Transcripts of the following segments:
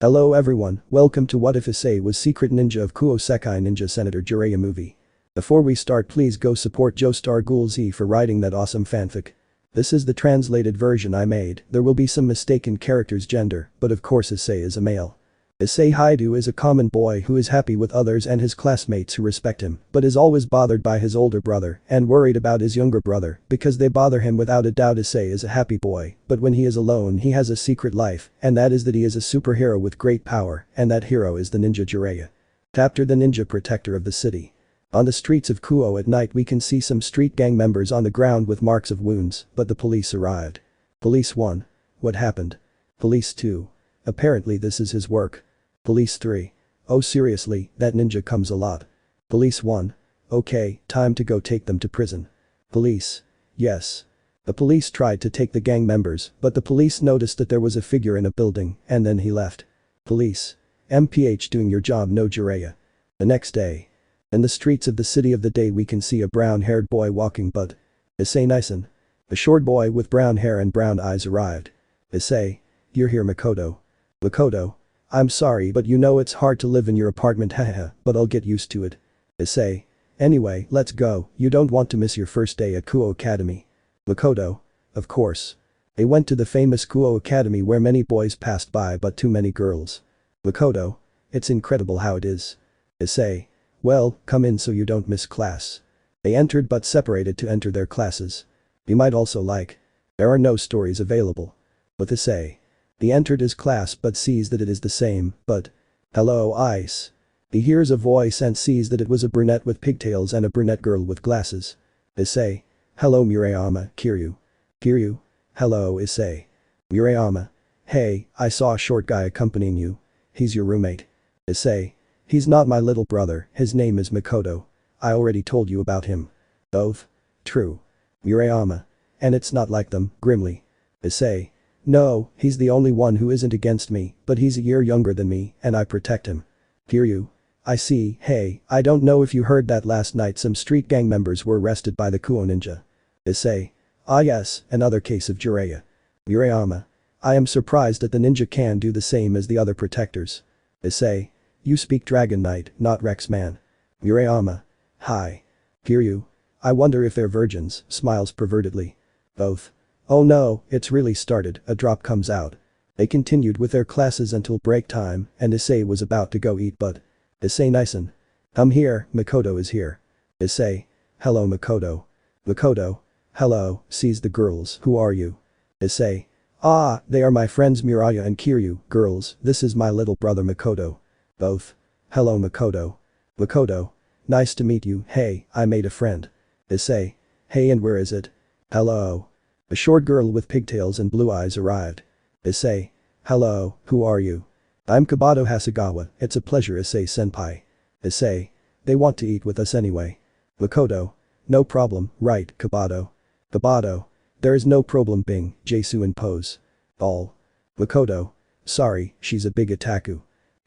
Hello everyone, welcome to What If Issei was Secret Ninja of Kuoh Sekai Ninja Senator Jiraiya movie. Before we start, please go support JoestarGhoulZ for writing that awesome fanfic. This is the translated version I made. There will be some mistaken character's gender, but of course Issei is a male. Issei Hyoudou is a common boy who is happy with others and his classmates who respect him, but is always bothered by his older brother and worried about his younger brother because they bother him. Without a doubt, Issei is a happy boy, but when he is alone he has a secret life, and that is that he is a superhero with great power, and that hero is the Ninja Jiraiya. Chapter: The Ninja Protector of the City. On the streets of Kuoh at night we can see some street gang members on the ground with marks of wounds, but the police arrived. Police 1. What happened? Police 2. Apparently this is his work. Police 3. Oh seriously, that ninja comes a lot. Police 1. Okay, time to go take them to prison. Police. Yes. The police tried to take the gang members, but the police noticed that there was a figure in a building, and then he left. Police. MPH doing your job, no Jiraiya. The next day. In the streets of the city of the day we can see a brown-haired boy walking, but Issei Nison. A short boy with brown hair and brown eyes arrived. Issei. You're here, Makoto. Makoto. I'm sorry, but you know it's hard to live in your apartment, haha, but I'll get used to it. Issei. Anyway, let's go, you don't want to miss your first day at Kuoh Academy. Makoto. Of course. They went to the famous Kuoh Academy where many boys passed by but too many girls. Makoto. It's incredible how it is. Issei. Well, come in so you don't miss class. They entered but separated to enter their classes. You might also like. There are no stories available. With Issei. He entered his class but sees that it is the same, but. Hello, Ice. He hears a voice and sees that it was a brunette with pigtails and a brunette girl with glasses. Issei. Hello Murayama, Kiryu. Kiryu. Hello Issei. Murayama. Hey, I saw a short guy accompanying you. He's your roommate. Issei. He's not my little brother, his name is Makoto. I already told you about him. Both. True. Murayama. And it's not like them, grimly. Issei. No, he's the only one who isn't against me, but he's a year younger than me, and I protect him. Kiryu. I see. Hey, I don't know if you heard that last night some street gang members were arrested by the Kuoh ninja. Issei. Ah yes, another case of Jiraiya. Murayama. I am surprised that the ninja can do the same as the other protectors. Issei. You speak Dragon Knight, not Rex Man. Murayama. Hi. Kiryu. I wonder if they're virgins, smiles pervertedly. Both. Oh no, it's really started, a drop comes out. They continued with their classes until break time, and Issei was about to go eat but. Issei Nison. I'm here, Makoto is here. Issei. Hello Makoto. Makoto. Hello, sees the girls, who are you? Issei. Ah, they are my friends Mirai and Kiryu, girls, this is my little brother Makoto. Both. Hello Makoto. Makoto. Nice to meet you, hey, I made a friend. Issei. Hey, and where is it? Hello. A short girl with pigtails and blue eyes arrived. Issei. Hello, who are you? I'm Kabato Hasegawa, it's a pleasure Issei senpai. Issei. They want to eat with us anyway. Makoto. No problem, right, Kabato. Kabato. There is no problem Bing, Jesu in pose. All. Makoto. Sorry, she's a big otaku.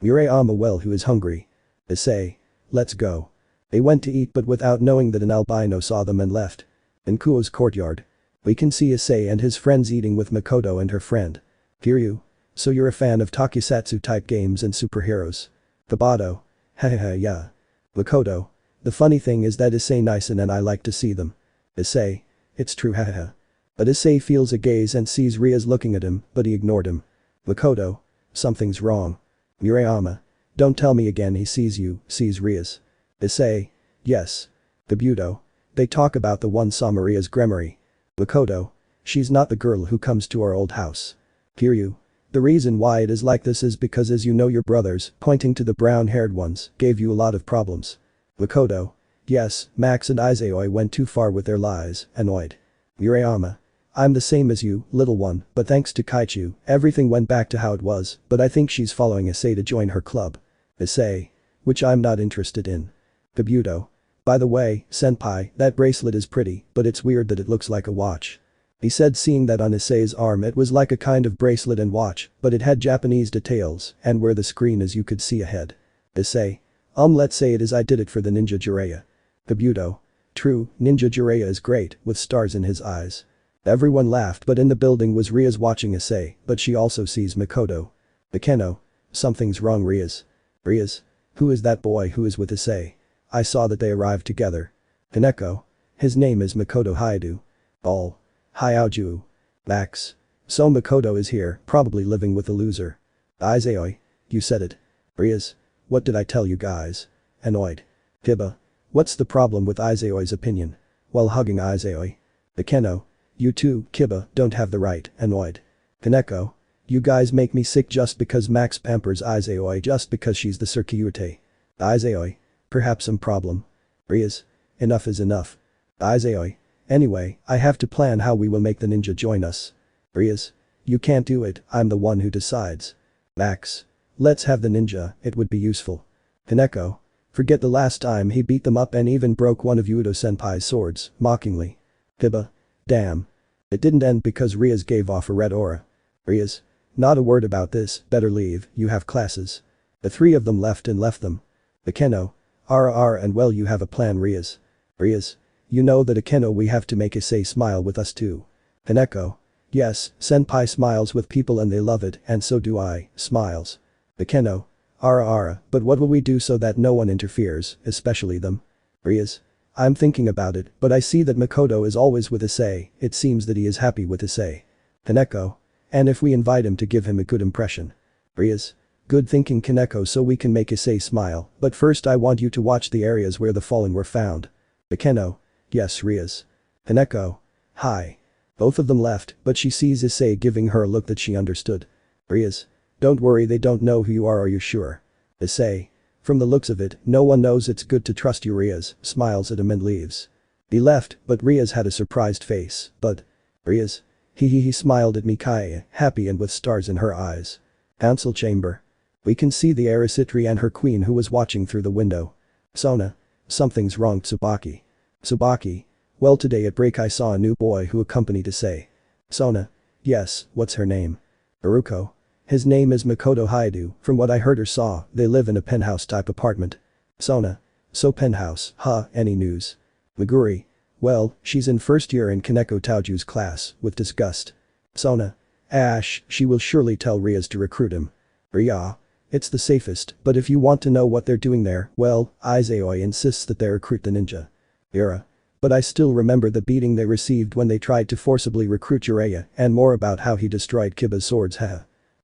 Murayama well who is hungry. Issei. Let's go. They went to eat but without knowing that an albino saw them and left. In Kuoh's courtyard. We can see Issei and his friends eating with Makoto and her friend. Kiryu. So you're a fan of tokusatsu type games and superheroes. Kabato. Hahaha yeah. Makoto. The funny thing is that Issei Nison and I like to see them. Issei. It's true hahaha. But Issei feels a gaze and sees Rias looking at him, but he ignored him. Makoto. Something's wrong. Murayama. Don't tell me again he sees you, sees Rias. Issei. Yes. Kabuto. They talk about the one saw Maria's Gremory. Makoto. She's not the girl who comes to our old house. Kiryu. The reason why it is like this is because as you know your brothers, pointing to the brown-haired ones, gave you a lot of problems. Makoto. Yes, Max and Izayoi went too far with their lies, annoyed. Murayama. I'm the same as you, little one, but thanks to Kaichu, everything went back to how it was, but I think she's following Issei to join her club. Issei. Which I'm not interested in. Kabuto. By the way, senpai, that bracelet is pretty, but it's weird that it looks like a watch. He said seeing that on Issei's arm it was like a kind of bracelet and watch, but it had Japanese details, and where the screen is you could see ahead. Issei. Let's say it is I did it for the Ninja Jiraiya. Kabuto. True, Ninja Jiraiya is great, with stars in his eyes. Everyone laughed but in the building was Rias watching Issei, but she also sees Makoto. Akeno. Something's wrong Rias. Rias? Who is that boy who is with Issei? I saw that they arrived together. Kaneko. His name is Makoto Hyoudou. All. Hyoudou. Max. So Makoto is here, probably living with the loser. Issei. You said it. Rias. What did I tell you guys? Annoyed. Kiba. What's the problem with Issei's opinion? While hugging Issei. Akeno. You too, Kiba, don't have the right, annoyed. Kaneko. You guys make me sick just because Max pampers Issei just because she's the Circuite. Issei. Perhaps some problem. Rias. Enough is enough. Issei. Anyway, I have to plan how we will make the ninja join us. Rias. You can't do it, I'm the one who decides. Max. Let's have the ninja, it would be useful. Kaneko. Forget the last time he beat them up and even broke one of Hyoudou-senpai's swords, mockingly. Kiba. Damn. It didn't end because Rias gave off a red aura. Rias. Not a word about this, better leave, you have classes. The three of them left and left them. Akeno. And well you have a plan Rias. Rias. You know that Akeno we have to make Issei smile with us too. Kaneko. Yes, senpai smiles with people and they love it and so do I, smiles. Akeno. But what will we do so that no one interferes, especially them? Rias. I'm thinking about it, but I see that Makoto is always with Issei, it seems that he is happy with Issei. Kaneko. And if we invite him to give him a good impression. Rias. Good thinking Kaneko so we can make Issei smile, but first I want you to watch the areas where the fallen were found. Akeno. Yes Rias. Kaneko. Hi. Both of them left, but she sees Issei giving her a look that she understood. Rias. Don't worry they don't know who you are you sure? Issei. From the looks of it, no one knows it's good to trust you Rias, smiles at him and leaves. He left, but Rias had a surprised face, but. Rias. He smiled at Mikai, happy and with stars in her eyes. Council chamber. We can see the Arisitri and her queen who was watching through the window. Sona. Something's wrong Tsubaki. Tsubaki. Well today at break I saw a new boy who accompanied Issei. Sona. Yes, what's her name? Haruko. His name is Makoto Hyoudou, from what I heard or saw, they live in a penthouse type apartment. Sona. So penthouse, any news? Meguri. Well, she's in first year in Kaneko Taoju's class, with disgust. Sona. Ash, she will surely tell Rias to recruit him. Ria. It's the safest, but if you want to know what they're doing there, well, Issei insists that they recruit the ninja. Ira. But I still remember the beating they received when they tried to forcibly recruit Jiraiya and more about how he destroyed Kiba's swords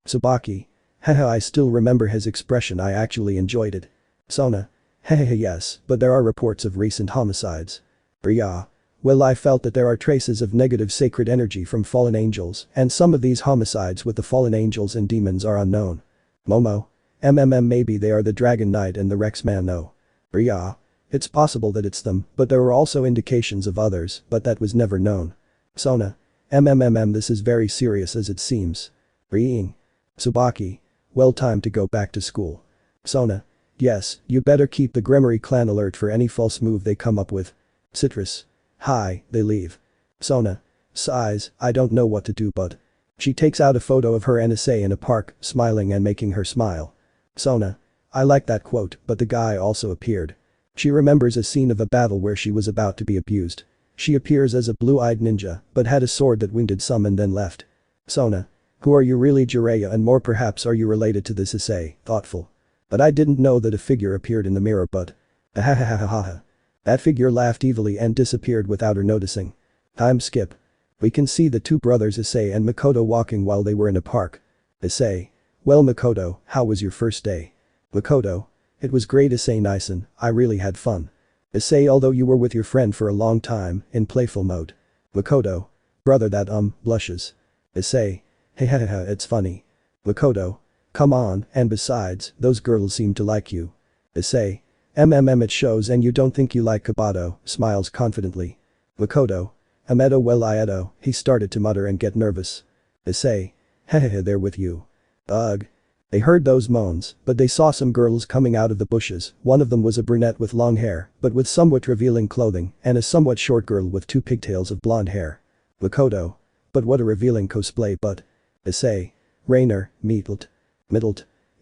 Tsubaki. I still remember his expression I actually enjoyed it. Sona. Yes, but there are reports of recent homicides. Ria. Well I felt that there are traces of negative sacred energy from fallen angels and some of these homicides with the fallen angels and demons are unknown. Momo. Maybe they are the Dragon Knight and the Rex Man no. Ria. It's possible that it's them, but there were also indications of others, but that was never known. Sona. This is very serious as it seems. Riing. Tsubaki. Well time to go back to school. Sona. Yes, you better keep the Gremory clan alert for any false move they come up with. Citrus. Hi, they leave. Sona. Sighs, I don't know what to do but. She takes out a photo of her and Issei in a park, smiling and making her smile. Sona. I like that quote, but the guy also appeared. She remembers a scene of a battle where she was about to be abused. She appears as a blue-eyed ninja, but had a sword that wounded some and then left. Sona. Who are you really Jiraiya and more perhaps are you related to this Issei, thoughtful. But I didn't know that a figure appeared in the mirror but. That figure laughed evilly and disappeared without her noticing. Time skip. We can see the two brothers Issei and Makoto walking while they were in a park. Issei. Well Makoto, how was your first day? Makoto. It was great Issei Nison, I really had fun. Issei although you were with your friend for a long time, in playful mode. Makoto. Brother that blushes. Issei. It's funny. Makoto. Come on, and besides, those girls seem to like you. Issei. It shows and you don't think you like Kabato, smiles confidently. Makoto. Well he started to mutter and get nervous. Issei. They're with you. Ugh. They heard those moans, but they saw some girls coming out of the bushes, one of them was a brunette with long hair, but with somewhat revealing clothing, and a somewhat short girl with two pigtails of blonde hair. Makoto. But what a revealing cosplay but. Issei. Rainer, Middled.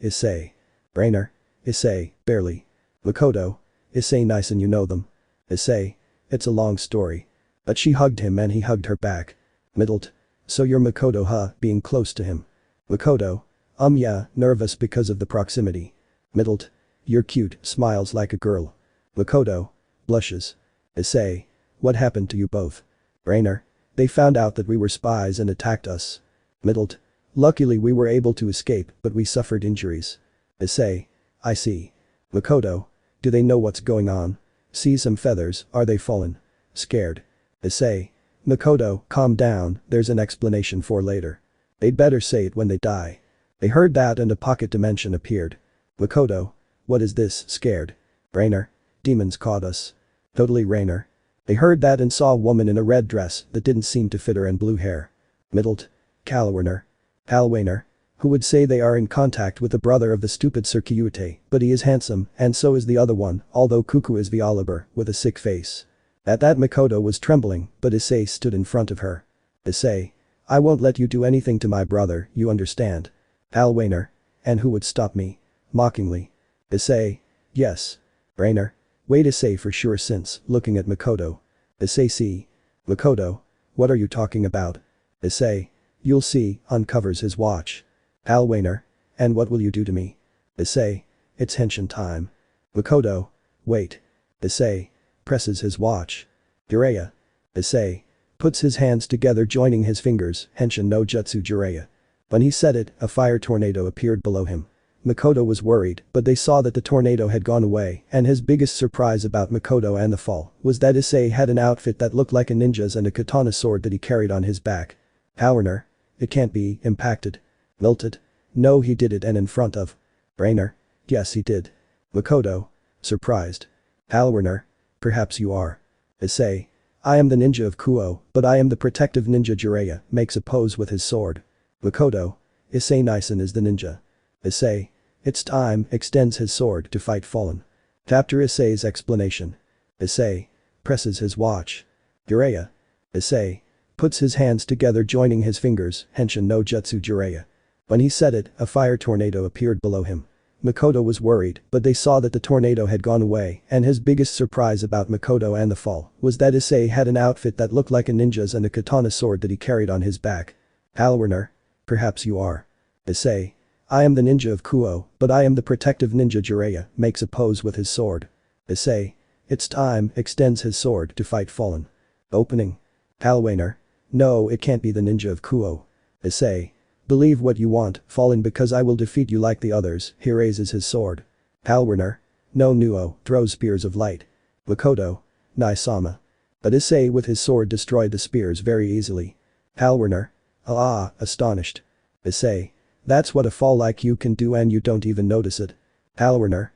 Issei. Rainer. Issei, barely. Makoto. Issei Nison you know them. Issei. It's a long story. But she hugged him and he hugged her back. Middled. So you're Makoto being close to him. Makoto. Yeah, nervous because of the proximity. Middled. You're cute, smiles like a girl. Makoto. Blushes. Issei. What happened to you both? Rainer. They found out that we were spies and attacked us. Middled. Luckily we were able to escape, but we suffered injuries. Issei. I see. Makoto. Do they know what's going on? See some feathers, are they fallen? Scared. Issei. Makoto, calm down, there's an explanation for later. They'd better say it when they die. They heard that and a pocket dimension appeared. Makoto. What is this, scared? Rainer. Demons caught us. Totally Rainer. They heard that and saw a woman in a red dress that didn't seem to fit her and blue hair. Middled. Kalwainer. Halwainer. Who would say they are in contact with the brother of the stupid Sir Kyute, but he is handsome, and so is the other one, although Kuku is the Oliver, with a sick face. At that Makoto was trembling, but Issei stood in front of her. Issei. I won't let you do anything to my brother, you understand. Halwainer. And who would stop me? Mockingly. Issei. Yes. Rainer. Wait, Issei for sure since, looking at Makoto. Issei see. Makoto. What are you talking about? Issei. You'll see, uncovers his watch. Halwainer. And what will you do to me? Issei. It's henshin time. Makoto. Wait. Issei. Presses his watch. Jiraiya. Issei. Puts his hands together joining his fingers, henshin no jutsu Jiraiya. When he said it, a fire tornado appeared below him. Makoto was worried, but they saw that the tornado had gone away, and his biggest surprise about Makoto and the fall was that Issei had an outfit that looked like a ninja's and a katana sword that he carried on his back. Halwainer. It can't be, impacted. Melted. No, he did it and in front of. Rainer. Yes, he did. Makoto. Surprised. Halwainer. Perhaps you are. Issei. I am the ninja of Kuoh, but I am the protective ninja Jiraiya, makes a pose with his sword. Makoto. Issei Nison is the ninja. Issei. It's time, extends his sword to fight fallen. After Issei's explanation. Issei. Presses his watch. Jiraiya. Issei. Puts his hands together joining his fingers, henshin no jutsu Jiraiya. When he said it, a fire tornado appeared below him. Makoto was worried, but they saw that the tornado had gone away, and his biggest surprise about Makoto and the fall was that Issei had an outfit that looked like a ninja's and a katana sword that he carried on his back. Halwainer. Perhaps you are. Issei. I am the ninja of Kuoh, but I am the protective ninja Jiraiya, makes a pose with his sword. Issei. It's time, extends his sword to fight fallen. Opening. Halwainer. No, it can't be the ninja of Kuoh. Issei. Believe what you want, fallen because I will defeat you like the others, he raises his sword. Halwainer. No Nuo, throws spears of light. Makoto. Nai-sama. But Issei with his sword destroyed the spears very easily. Halwainer. Astonished. Issei. That's what a fall like you can do and you don't even notice it. Halwainer.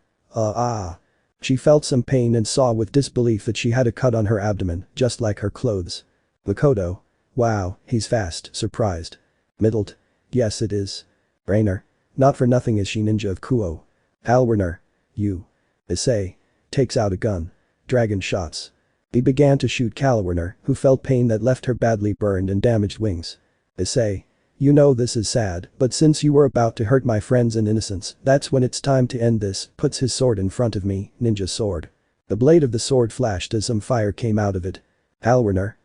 She felt some pain and saw with disbelief that she had a cut on her abdomen, just like her clothes. Makoto. Wow, he's fast, surprised. Middled. Yes it is. Rainer. Not for nothing is she ninja of Kuoh. Halwainer. You. Issei. Takes out a gun. Dragon shots. He began to shoot Halwainer, who felt pain that left her badly burned and damaged wings. Issei. You know this is sad, but since you were about to hurt my friends and innocents, that's when it's time to end this, puts his sword in front of me, ninja sword. The blade of the sword flashed as some fire came out of it. Halwainer.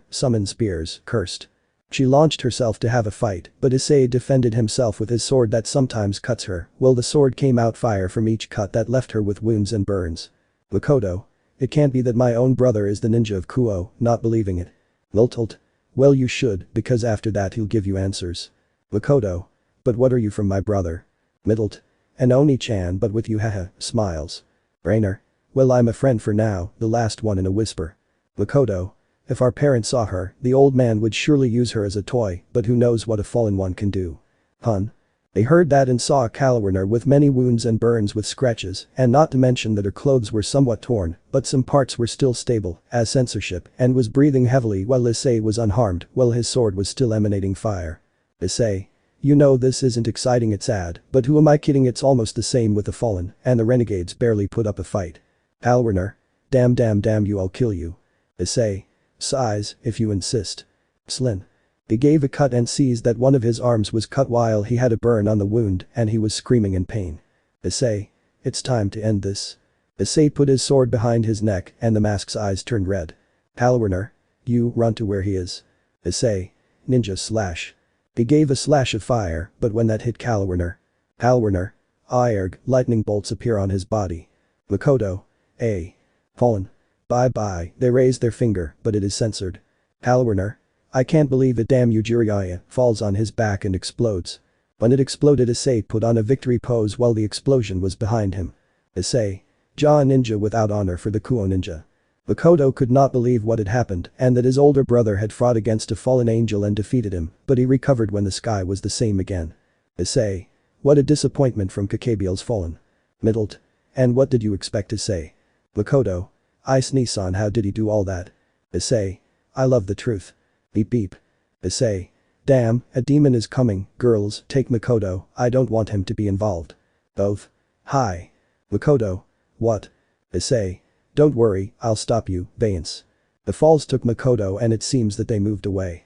Summon spears, cursed. She launched herself to have a fight, but Issei defended himself with his sword that sometimes cuts her, while the sword came out fire from each cut that left her with wounds and burns. Makoto. It can't be that my own brother is the ninja of Kuoh, not believing it. Miltelt. Well you should, because after that he'll give you answers. Makoto. But what are you from my brother? Middled. An Oni-chan but with you haha, smiles. Rainer. Well I'm a friend for now, the last one in a whisper. Makoto. If our parents saw her, the old man would surely use her as a toy, but who knows what a fallen one can do. Hun. They heard that and saw a Halwainer with many wounds and burns with scratches, and not to mention that her clothes were somewhat torn, but some parts were still stable, as censorship, and was breathing heavily while Issei was unharmed, while his sword was still emanating fire. Issei. You know this isn't exciting, it's sad, but who am I kidding, it's almost the same with the fallen, and the renegades barely put up a fight. Halwainer. Damn you, I'll kill you. Issei. Size, if you insist. Slin. He gave a cut and sees that one of his arms was cut while he had a burn on the wound and he was screaming in pain. Issei. It's time to end this. Issei put his sword behind his neck and the mask's eyes turned red. Halwainer. You run to where he is. Issei. Ninja slash. He gave a slash of fire, but when that hit Halwarner. Irg, lightning bolts appear on his body. Makoto. Fallen. Bye-bye, they raise their finger, but it is censored. Halwarner. I can't believe it, damn you, Jiraiya, falls on his back and explodes. When it exploded, Issei put on a victory pose while the explosion was behind him. Issei. Jaw ninja without honor for the Kuoh ninja. Makoto could not believe what had happened and that his older brother had fought against a fallen angel and defeated him, but he recovered when the sky was the same again. Issei. What a disappointment from Gabriel's fallen. Middled. And what did you expect to say? Makoto. Ice Nissan, how did he do all that? Issei. I love the truth. Beep beep. Issei. Damn, a demon is coming, girls, take Makoto, I don't want him to be involved. Both. Hi. Makoto. What? Issei. Don't worry, I'll stop you, Vance. The falls took Makoto and it seems that they moved away.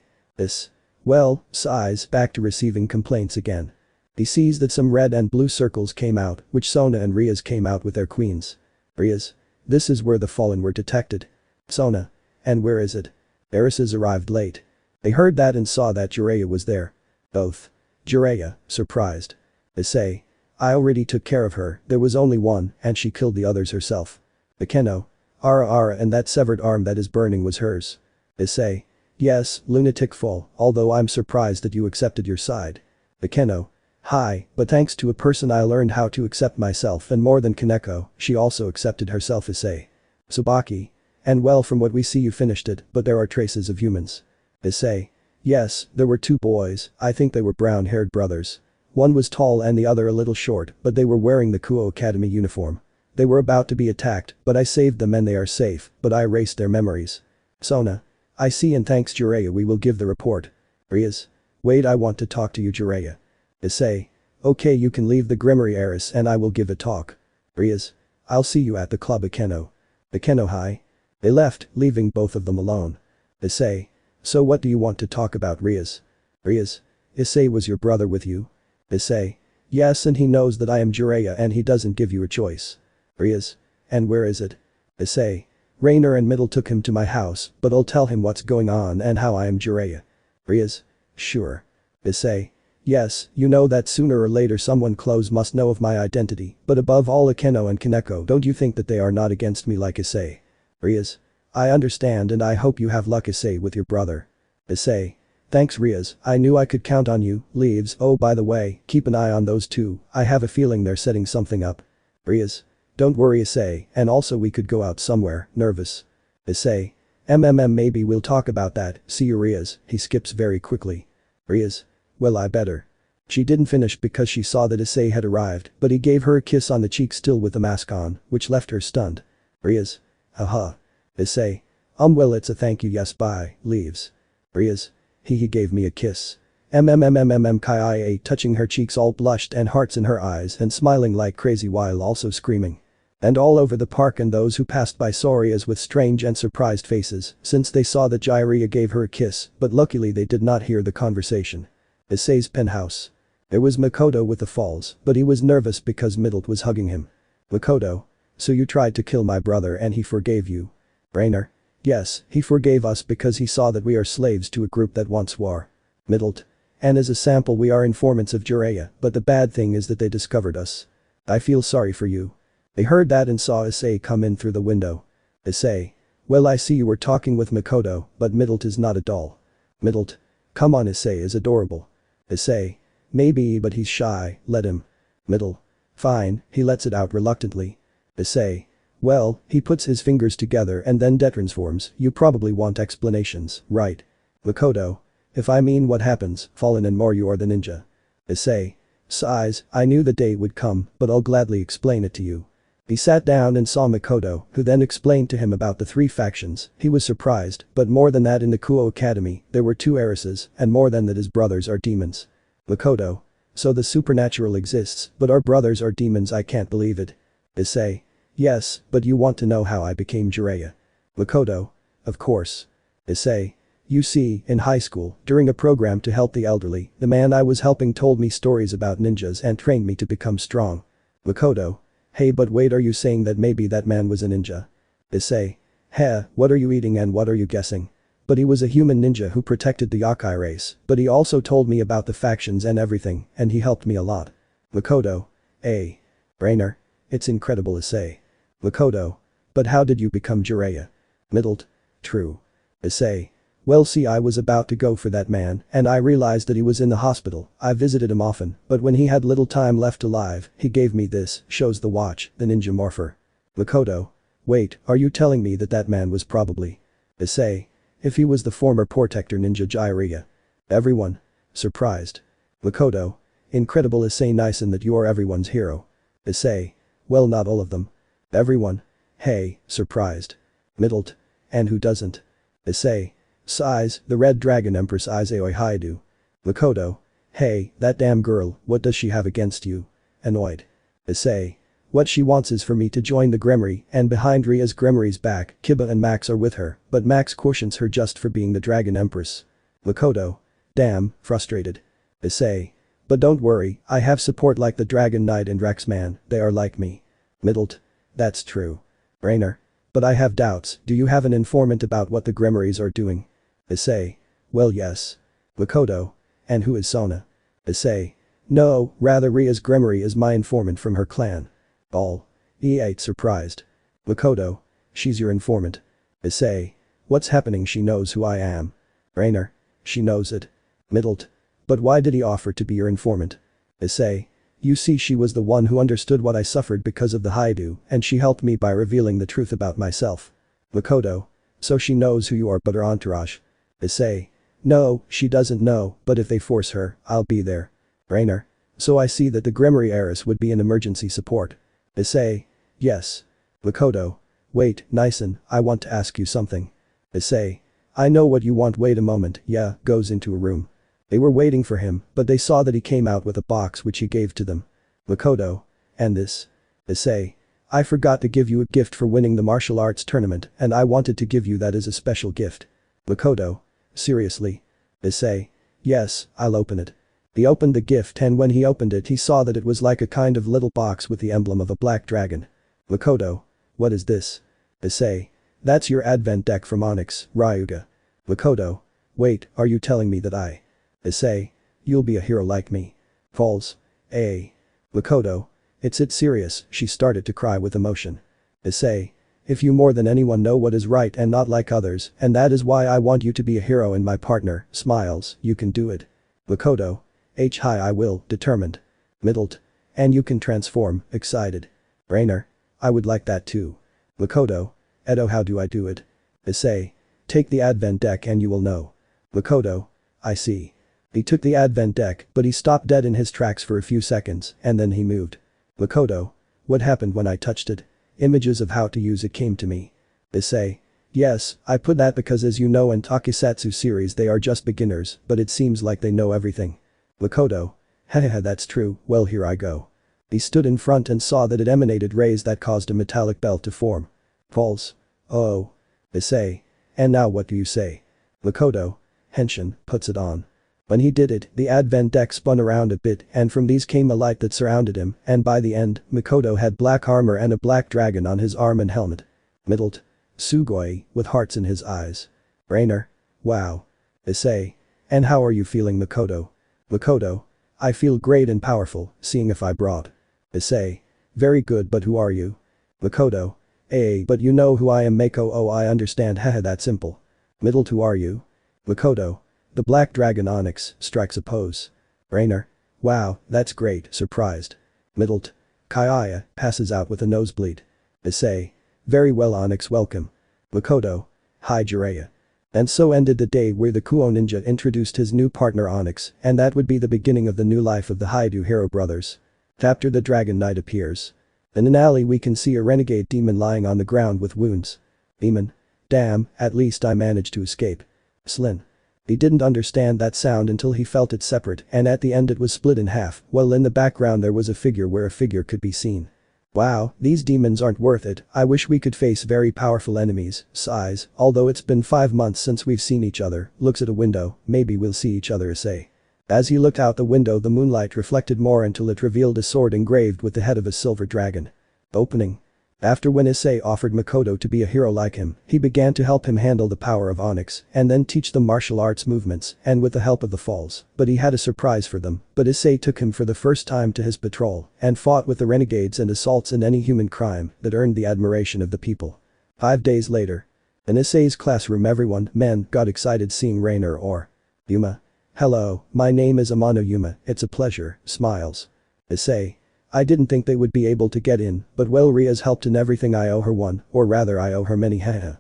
Well, sighs, back to receiving complaints again. He sees that some red and blue circles came out, which Sona and Rias came out with their queens. Rias. This is where the fallen were detected. Sona. And where is it? Heiresses arrived late. They heard that and saw that Jiraiya was there. Both. Jiraiya, surprised. Issei. I already took care of her, there was only one, and she killed the others herself. Akeno. Ara, and that severed arm that is burning was hers. Issei. Yes, lunatic full, although I'm surprised that you accepted your side. Akeno. Hi, but thanks to a person I learned how to accept myself, and more than Kaneko, she also accepted herself. Issei. Tsubaki. And well, from what we see you finished it, but there are traces of humans. Issei. Yes, there were two boys, I think they were brown-haired brothers. One was tall and the other a little short, but they were wearing the Kuoh Academy uniform. They were about to be attacked, but I saved them and they are safe, but I erased their memories. Sona. I see, and thanks Jiraiya we will give the report. Rias. Wait, I want to talk to you, Jiraiya. Issei. Okay, you can leave the Grimoire heiress and I will give a talk. Rias. I'll see you at the club. Akeno. Akeno. Hi. They left, leaving both of them alone. Issei. So what do you want to talk about, Rias? Rias. Issei, was your brother with you? Issei. Yes, and he knows that I am Jiraiya and he doesn't give you a choice. Rias. And where is it? Issei. Rainer and Middle took him to my house, but I'll tell him what's going on and how I am Jiraiya. Rias. Sure. Issei. Yes, you know that sooner or later someone close must know of my identity, but above all Akeno and Kaneko, don't you think that they are not against me like Issei? Rias. I understand and I hope you have luck, Issei, with your brother. Issei. Thanks Rias, I knew I could count on you. Leaves. Oh, by the way, keep an eye on those two, I have a feeling they're setting something up. Rias. Don't worry Issei, and also we could go out somewhere, nervous. Issei. Maybe we'll talk about that, see you Rias, he skips very quickly. Rias. Well, I better. She didn't finish because she saw that Issei had arrived, but he gave her a kiss on the cheek still with the mask on, which left her stunned. Rias. Haha. Issei. Well, it's a thank you, yes, bye, leaves. Rias. He gave me a kiss. Kai, touching her cheeks, all blushed and hearts in her eyes and smiling like crazy while also screaming. And all over the park and those who passed by saw Rias with strange and surprised faces since they saw that Jiraiya gave her a kiss, but luckily they did not hear the conversation. Issei's penthouse. There was Makoto with the falls, but he was nervous because Middle was hugging him. Makoto. So you tried to kill my brother and he forgave you? Rainer. Yes, he forgave us because he saw that we are slaves to a group that wants war. Middle. And as a sample we are informants of Jiraiya, but the bad thing is that they discovered us. I feel sorry for you. They heard that and saw Issei come in through the window. Issei. Well, I see you were talking with Makoto, but Middle is not a doll. Middle. Come on, Issei is adorable. Issei. Maybe, but he's shy, let him. Middle. Fine, he lets it out reluctantly. Issei. Well, he puts his fingers together and then detransforms, you probably want explanations, right? Makoto. If I mean what happens, fallen and more you are the ninja. Issei. Sighs, I knew the day would come, but I'll gladly explain it to you. He sat down and saw Makoto, who then explained to him about the three factions. He was surprised, but more than that, in the Kuoh Academy, there were two heiresses, and more than that his brothers are demons. Makoto. So the supernatural exists, but our brothers are demons, I can't believe it. Issei. Yes, but you want to know how I became Jiraiya. Makoto. Of course. Issei. You see, in high school, during a program to help the elderly, the man I was helping told me stories about ninjas and trained me to become strong. Makoto. Hey, but wait, are you saying that maybe that man was a ninja? Issei. Heh, what are you eating and what are you guessing? But he was a human ninja who protected the Yakai race, but he also told me about the factions and everything, and he helped me a lot. Makoto. Brainer. It's incredible Issei. Makoto. But how did you become Jiraiya? Middled. True. Issei. Well see I was about to go for that man and I realized that he was in the hospital. I visited him often, but when he had little time left alive, he gave me this, shows the watch, the ninja morpher. Makoto. Wait, are you telling me that that man was probably Issei? If he was the former protector ninja Jiraiya. Everyone. Surprised. Makoto. Incredible Issei nice in that you're everyone's hero. Issei. Well not all of them. Everyone. Hey, surprised. Middled. And who doesn't? Issei. Size, the Red Dragon Empress Issei Hyoudou. Makoto. Hey, that damn girl, what does she have against you? Annoyed. Issei. What she wants is for me to join the Gremory, and behind Rias Gremory's back, Kiba and Max are with her, but Max cautions her just for being the Dragon Empress. Makoto. Damn, frustrated. Issei. But don't worry, I have support like the Dragon Knight and Rexman, they are like me. Middled. That's true. Brainer. But I have doubts, do you have an informant about what the Gremories are doing? Issei. Well yes. Makoto. And who is Sona? Issei. No, rather Rias Gremory is my informant from her clan. All. E8 surprised. Makoto. She's your informant. Issei. What's happening she knows who I am. Brainer. She knows it. Middled. But why did he offer to be your informant? Issei. You see she was the one who understood what I suffered because of the Hyoudou and she helped me by revealing the truth about myself. Makoto. So she knows who you are but her entourage. Issei. No, she doesn't know, but if they force her, I'll be there. Brainer. So I see that the Gremory heiress would be an emergency support. Issei. Yes. Makoto. Wait, Nison, I want to ask you something. Issei. I know what you want wait a moment, yeah, goes into a room. They were waiting for him, but they saw that he came out with a box which he gave to them. Makoto. And this? Issei. I forgot to give you a gift for winning the martial arts tournament and I wanted to give you that as a special gift. Makoto. Seriously? Issei. Yes, I'll open it. He opened the gift and when he opened it he saw that it was like a kind of little box with the emblem of a black dragon. Makoto. What is this? Issei. That's your advent deck from Onyx, Ryuga. Makoto. Wait, are you telling me that I? Issei. You'll be a hero like me. Falls. Makoto. It's serious, she started to cry with emotion. Issei. If you more than anyone know what is right and not like others, and that is why I want you to be a hero and my partner, smiles, you can do it. Makoto. Hi I will, determined. Middled. And you can transform, excited. Brainer. I would like that too. Makoto. Edo how do I do it? Issei. Take the advent deck and you will know. Makoto. I see. He took the advent deck but he stopped dead in his tracks for a few seconds and then he moved. Makoto. What happened when I touched it? Images of how to use it came to me. Issei. Yes, I put that because as you know in Tokusatsu series they are just beginners but it seems like they know everything. Makoto. Hahaha that's true, well here I go. He stood in front and saw that it emanated rays that caused a metallic belt to form. False. Oh. Issei. And now what do you say? Makoto. Henshin, puts it on. When he did it, the advent deck spun around a bit and from these came a light that surrounded him and by the end, Makoto had black armor and a black dragon on his arm and helmet. Middled. Sugoi, with hearts in his eyes. Brainer. Wow. Issei. And how are you feeling Makoto? Makoto. I feel great and powerful, seeing if I brought. Issei. Very good but who are you? Makoto. But you know who I am Mako oh I understand haha that simple. Middled who are you? Makoto. The black dragon Onyx, strikes a pose. Brainer. Wow, that's great, surprised. Middled. Kaiaya, passes out with a nosebleed. Issei. Very well Onyx welcome. Makoto. Hi Jiraiya. And so ended the day where the Kuoh ninja introduced his new partner Onyx and that would be the beginning of the new life of the Hyoudou hero brothers. After the Dragon Knight appears. In an alley we can see a renegade demon lying on the ground with wounds. Demon. Damn, at least I managed to escape. Slin. He didn't understand that sound until he felt it separate and at the end it was split in half while in the background there was a figure where a figure could be seen. Wow, these demons aren't worth it, I wish we could face very powerful enemies, sighs, although it's been 5 months since we've seen each other, looks at a window, maybe we'll see each other Issei. As he looked out the window the moonlight reflected more until it revealed a sword engraved with the head of a silver dragon. Opening. After when Issei offered Makoto to be a hero like him, he began to help him handle the power of Onyx and then teach them martial arts movements and with the help of the falls, but he had a surprise for them, but Issei took him for the first time to his patrol and fought with the renegades and assaults in any human crime that earned the admiration of the people. 5 days later. In Issei's classroom everyone, men, got excited seeing Rainer or Yuma. Hello, my name is Amano Yuma, it's a pleasure, smiles. Issei. I didn't think they would be able to get in, but well Rias helped in everything I owe her one, or rather I owe her many haha.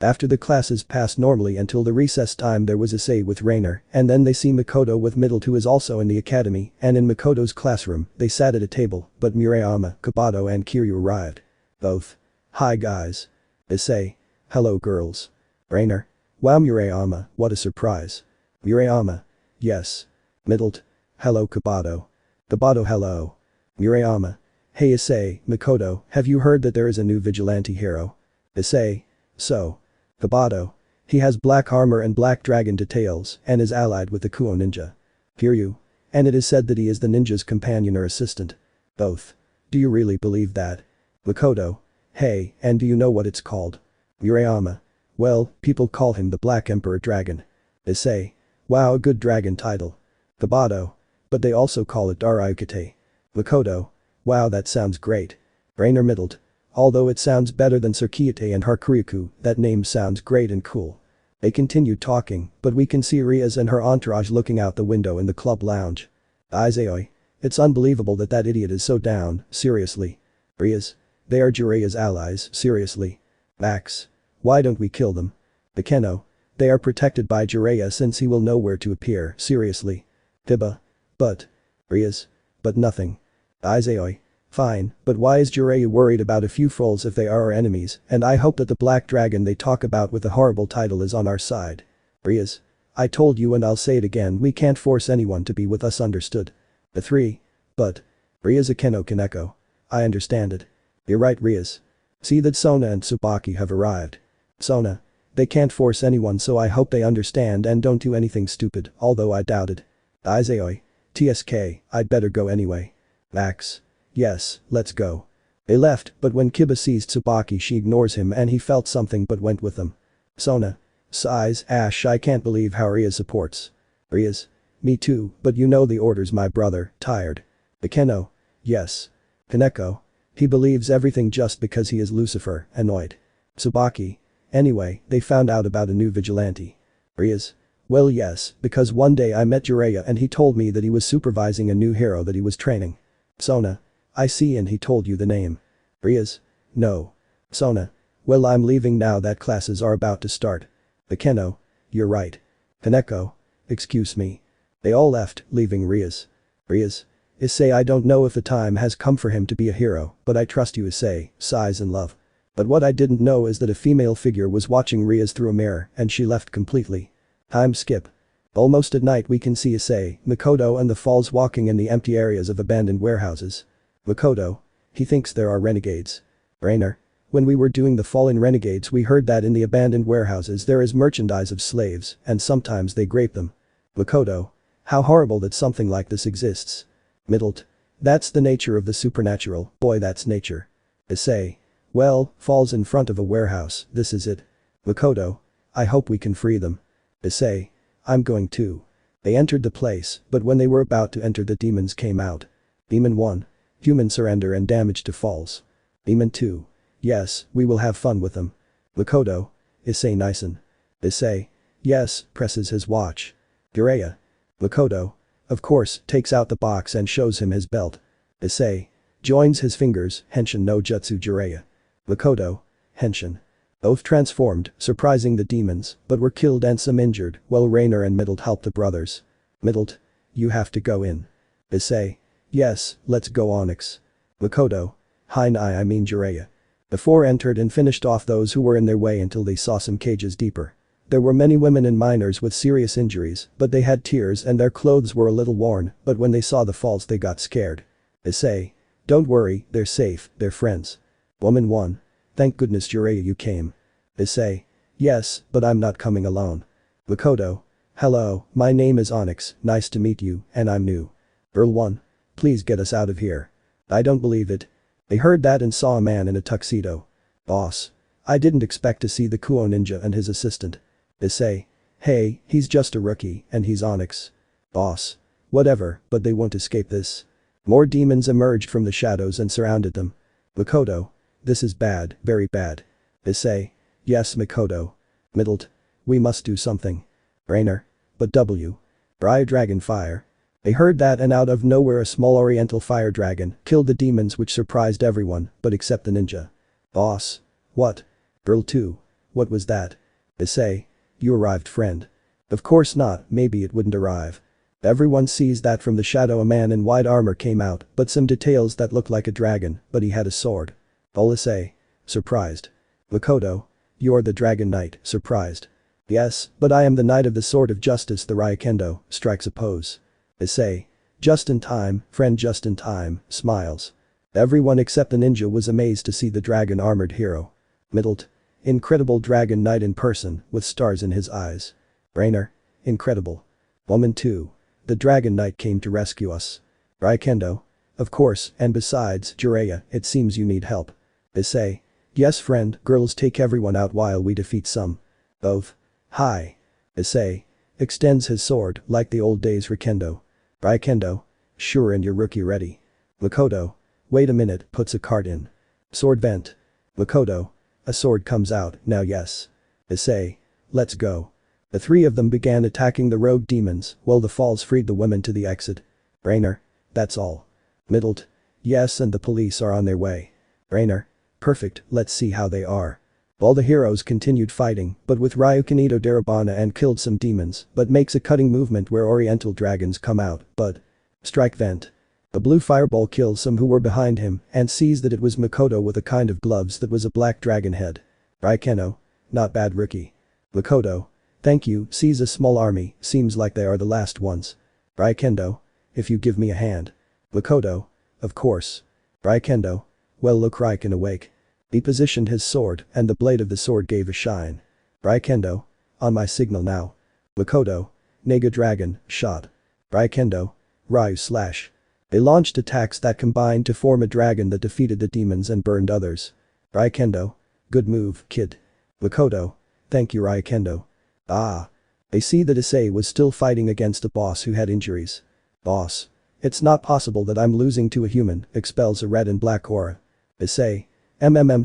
After the classes passed normally until the recess time there was Issei with Rainer, and then they see Makoto with Middle who is also in the academy, and in Makoto's classroom, they sat at a table, but Murayama, Kabato and Kiryu arrived. Both. Hi guys. Issei. Hello girls. Rainer. Wow Murayama, what a surprise. Murayama. Yes. Middle. Hello Kabato. Kabato hello. Murayama. Hey Issei, Makoto, have you heard that there is a new vigilante hero? Issei. So. Kabato. He has black armor and black dragon details and is allied with the Kuoh ninja. Kiryu. And it is said that he is the ninja's companion or assistant. Both. Do you really believe that? Makoto. Hey, and do you know what it's called? Murayama. Well, people call him the Black Emperor Dragon. Issei. Wow, a good dragon title. Kabato. But they also call it Daryukite. Makoto. Wow, that sounds great. Rainer middled. Although it sounds better than Tsukiyote and Hakuryaku, that name sounds great and cool. They continued talking, but we can see Rias and her entourage looking out the window in the club lounge. Izayoi. It's unbelievable that that idiot is so down, seriously. Rias. They are Jiraiya's allies, seriously. Max. Why don't we kill them? Akeno. They are protected by Jiraiya since he will know where to appear, seriously. Tiba. But. Rias. But nothing. Izayoi. Fine, but why is Jiraiya worried about a few fools if they are our enemies, and I hope that the black dragon they talk about with the horrible title is on our side. Rias. I told you and I'll say it again, we can't force anyone to be with us, understood? The 3. But. Rias Akeno Kaneko. I understand it. You're right Rias. See that Sona and Tsubaki have arrived. Sona. They can't force anyone so I hope they understand and don't do anything stupid, although I doubt it. Izayoi. TSK, I'd better go anyway. Max. Yes, let's go. They left, but when Kiba sees Tsubaki she ignores him and he felt something but went with them. Sona. Sighs, Ash I can't believe how Rias supports. Rias. Me too, but you know the orders my brother, tired. Akeno. Yes. Kaneko. He believes everything just because he is Lucifer, annoyed. Tsubaki. Anyway, they found out about a new vigilante. Rias. Well yes, because one day I met Jiraiya and he told me that he was supervising a new hero that he was training. Sona. I see and he told you the name. Rias. No. Sona. Well I'm leaving now that classes are about to start. Akeno. You're right. Kaneko. Excuse me. They all left, leaving Rias. Rias. Issei I don't know if the time has come for him to be a hero, but I trust you Issei, sighs in love. But what I didn't know is that a female figure was watching Rias through a mirror and she left completely. Time skip. Almost at night we can see Issei, Makoto and the Falls walking in the empty areas of abandoned warehouses. Makoto. He thinks there are renegades. Rainer. When we were doing the fallen renegades we heard that in the abandoned warehouses there is merchandise of slaves and sometimes they grape them. Makoto. How horrible that something like this exists. Middle. That's the nature of the supernatural, boy that's nature. Issei. Well, falls in front of a warehouse, this is it. Makoto. I hope we can free them. Issei. I'm going to. They entered the place, but when they were about to enter the demons came out. Demon 1. Human surrender and damage to falls. Demon 2. Yes, we will have fun with them. Makoto. Issei Nison. Issei. Yes, presses his watch. Jiraiya. Makoto. Of course, takes out the box and shows him his belt. Issei. Joins his fingers, Henshin no Jutsu Jiraiya. Makoto. Henshin. Both transformed, surprising the demons, but were killed and some injured, while Rainer and Middle helped the brothers. Middle. You have to go in. Issei. Yes, let's go Onyx. Makoto. I mean Jiraiya. The 4 entered and finished off those who were in their way until they saw some cages deeper. There were many women and minors with serious injuries, but they had tears and their clothes were a little worn, but when they saw the falls they got scared. Issei. Don't worry, they're safe, they're friends. Woman 1. Thank goodness Jiraiya you came. Issei. Yes, but I'm not coming alone. Makoto. Hello, my name is Onyx, nice to meet you, and I'm new. Girl 1. Please get us out of here. I don't believe it. They heard that and saw a man in a tuxedo. Boss. I didn't expect to see the Kuoh ninja and his assistant. Issei. Hey, he's just a rookie, and he's Onyx. Boss. Whatever, but they won't escape this. More demons emerged from the shadows and surrounded them. Makoto. This is bad, very bad. Issei. Yes, Makoto. Middled. We must do something. Rainer. But W. Bry Dragon Fire. They heard that and out of nowhere a small oriental fire dragon killed the demons, which surprised everyone, but except the ninja. Boss. What? Girl 2. What was that? Issei. You arrived, friend. Of course not, maybe it wouldn't arrive. Everyone sees that from the shadow a man in white armor came out, but some details that looked like a dragon, but he had a sword. Issei. Surprised. Makoto. You're the Dragon Knight, surprised. Yes, but I am the Knight of the Sword of Justice. The Ryukendo strikes a pose. Issei. Just in time, friend, just in time, smiles. Everyone except the ninja was amazed to see the dragon armored hero. Middled. Incredible Dragon Knight in person, with stars in his eyes. Rainer. Incredible. Woman 2. The Dragon Knight came to rescue us. Ryukendo. Of course, and besides, Jiraiya, it seems you need help. Issei. Yes, friend, girls, take everyone out while we defeat some. Both. Hi. Issei. Extends his sword, like the old days. Ryukendo. Ryukendo. Sure, and your rookie ready. Makoto. Wait a minute, puts a card in. Sword vent. Makoto. A sword comes out, now yes. Issei. Let's go. The three of them began attacking the rogue demons, while the falls freed the women to the exit. Rainer. That's all. Middled. Yes, and the police are on their way. Rainer. Perfect, let's see how they are. All the heroes continued fighting, but with Ryukanito Darabana and killed some demons, but makes a cutting movement where oriental dragons come out, but. Strike vent. A blue fireball kills some who were behind him and sees that it was Makoto with a kind of gloves that was a black dragon head. Akeno. Not bad, rookie. Makoto. Thank you, sees a small army, seems like they are the last ones. Ryukendo. If you give me a hand. Makoto. Of course. Ryukendo. Well, look, Ryuken awake. He positioned his sword and the blade of the sword gave a shine. Ryukendo. On my signal now. Makoto. Nega Dragon, shot. Ryukendo. Ryu slash. They launched attacks that combined to form a dragon that defeated the demons and burned others. Ryukendo. Good move, kid. Makoto. Thank you, Ryukendo. Ah. They see that Issei was still fighting against a boss who had injuries. Boss. It's not possible that I'm losing to a human, expels a red and black aura. Issei.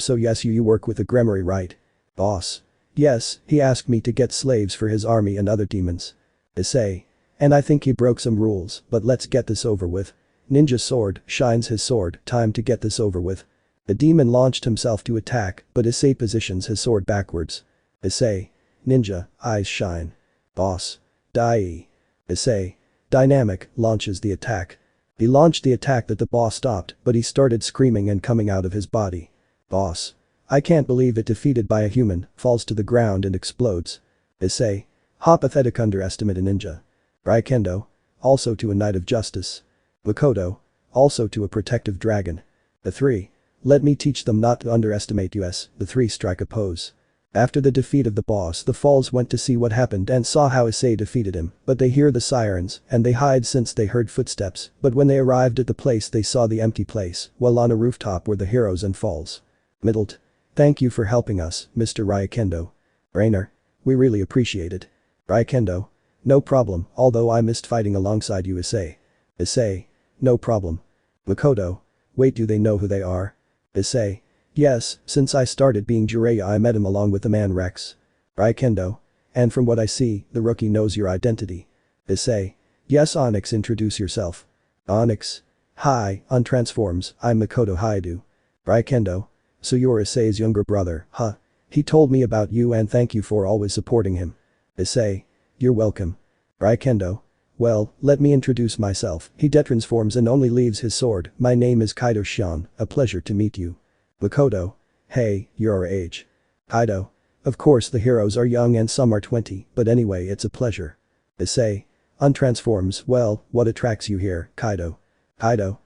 So yes, you work with the Gremory, right? Boss. Yes, he asked me to get slaves for his army and other demons. Issei. And I think he broke some rules, but let's get this over with. Ninja sword, shines his sword, time to get this over with. The demon launched himself to attack, but Issei positions his sword backwards. Issei. Ninja, eyes shine. Boss. Dai. Issei. Dynamic, launches the attack. He launched the attack that the boss stopped, but he started screaming and coming out of his body. Boss. I can't believe it, defeated by a human, falls to the ground and explodes. Issei. Ha, pathetic, underestimate a ninja. Ryukendo. Also to a knight of justice. Makoto. Also to a protective dragon. The three. Let me teach them not to underestimate us. The three strike a pose. After the defeat of the boss, the falls went to see what happened and saw how Issei defeated him, but they hear the sirens and they hide since they heard footsteps, but when they arrived at the place they saw the empty place, while on a rooftop were the heroes and falls. Middled. Thank you for helping us, Mr. Ryukendo. Rainer. We really appreciate it. Ryukendo. No problem, although I missed fighting alongside you, Issei. Issei. No problem. Makoto. Wait, do they know who they are? Issei. Yes, since I started being Jiraiya I met him along with the man Rex. Ryukendo. And from what I see, the rookie knows your identity. Issei. Yes, Onyx, introduce yourself. Onyx. Hi, on Transforms, I'm Makoto Hyoudou. Ryukendo. So you're Issei's younger brother, huh? He told me about you and thank you for always supporting him. Issei. You're welcome. Ryukendo. Well, let me introduce myself. He detransforms and only leaves his sword. My name is Kaido Shion, a pleasure to meet you. Makoto. Hey, you're our age. Kaido. Of course the heroes are young and some are 20, but anyway it's a pleasure. Issei. Untransforms, well, what attracts you here, Kaido? Kaido.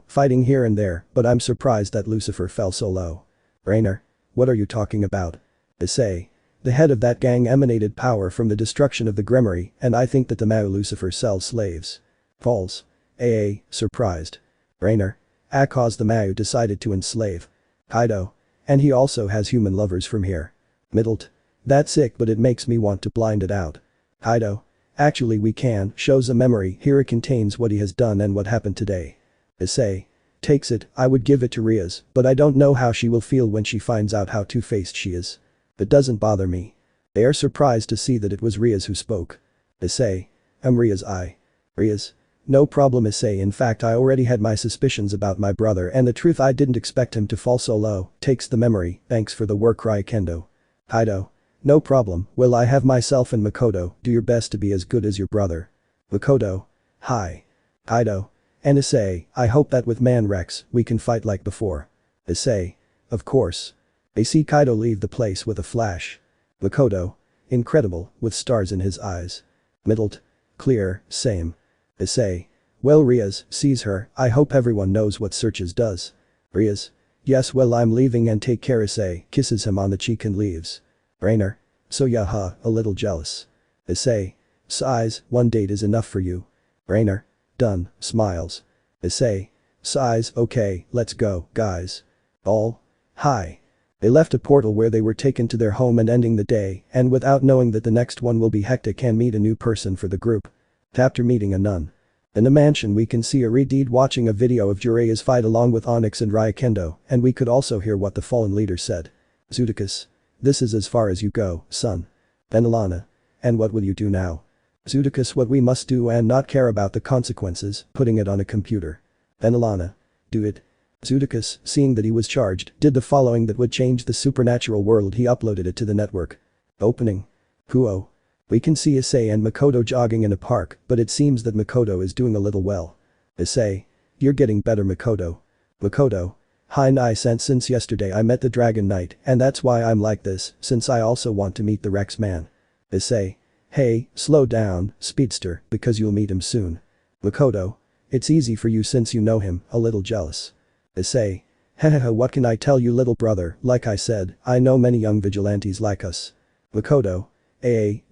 Fighting here and there, but I'm surprised that Lucifer fell so low. Rainer. What are you talking about? Issei. The head of that gang emanated power from the destruction of the Gremory, and I think that the Mao Lucifer sells slaves. Falls. AA, surprised. Rainer. Akos the Mayu decided to enslave Kaido. And he also has human lovers from here. Middled. That's sick but it makes me want to blind it out. Kaido. Actually we can, shows a memory, here it contains what he has done and what happened today. Issei. Takes it, I would give it to Rias, but I don't know how she will feel when she finds out how two-faced she is. It doesn't bother me. They are surprised to see that it was Rias who spoke. Issei. Rias I. Rias. No problem Issei, in fact I already had my suspicions about my brother and the truth I didn't expect him to fall so low, takes the memory, thanks for the work Kendo. Kaido. No problem, well I have myself and Makoto, do your best to be as good as your brother. Makoto. Hi. Kaido. And Issei, I hope that with Man Rex, we can fight like before. Issei. Of course. They see Kaido leave the place with a flash. Makoto. Incredible, with stars in his eyes. Middled. Clear, same. Issei. Well Rias, sees her, I hope everyone knows what searches does. Rias. Yes well I'm leaving and take care Issei, kisses him on the cheek and leaves. Rainer. So yeah a little jealous. Issei. Sighs, one date is enough for you. Rainer. Done, smiles. Issei. Sighs, okay, let's go, guys. All. Hi. They left a portal where they were taken to their home and ending the day, and without knowing that the next one will be hectic and meet a new person for the group. After meeting a nun. In the mansion we can see Arideed watching a video of Jiraiya's fight along with Onyx and Kendo, and we could also hear what the fallen leader said. Zudikus. This is as far as you go, son. Then Alana. And what will you do now? Zudikus what we must do and not care about the consequences, putting it on a computer. Then Alana. Do it. Zudikus, seeing that he was charged, did the following that would change the supernatural world he uploaded it to the network. Opening. Kuoh. We can see Issei and Makoto jogging in a park, but it seems that Makoto is doing a little well. Issei. You're getting better Makoto. Makoto. Hi nice and since yesterday I met the Dragon Knight and that's why I'm like this, since I also want to meet the Rex man. Issei. Hey, slow down, speedster, because you'll meet him soon. Makoto. It's easy for you since you know him, a little jealous. Issei. Hehehe what can I tell you little brother, like I said, I know many young vigilantes like us. Makoto.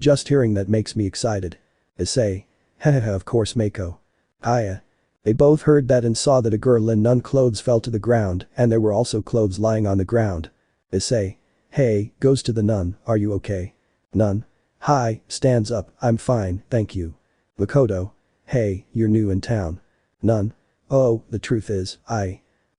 Just hearing that makes me excited. Issei. Hehehe of course Mako. Aya. They both heard that and saw that a girl in nun clothes fell to the ground and there were also clothes lying on the ground. Issei. Hey, goes to the nun, are you okay? Nun. Hi, stands up, I'm fine, thank you. Makoto. Hey, you're new in town. Nun. Oh, the truth is,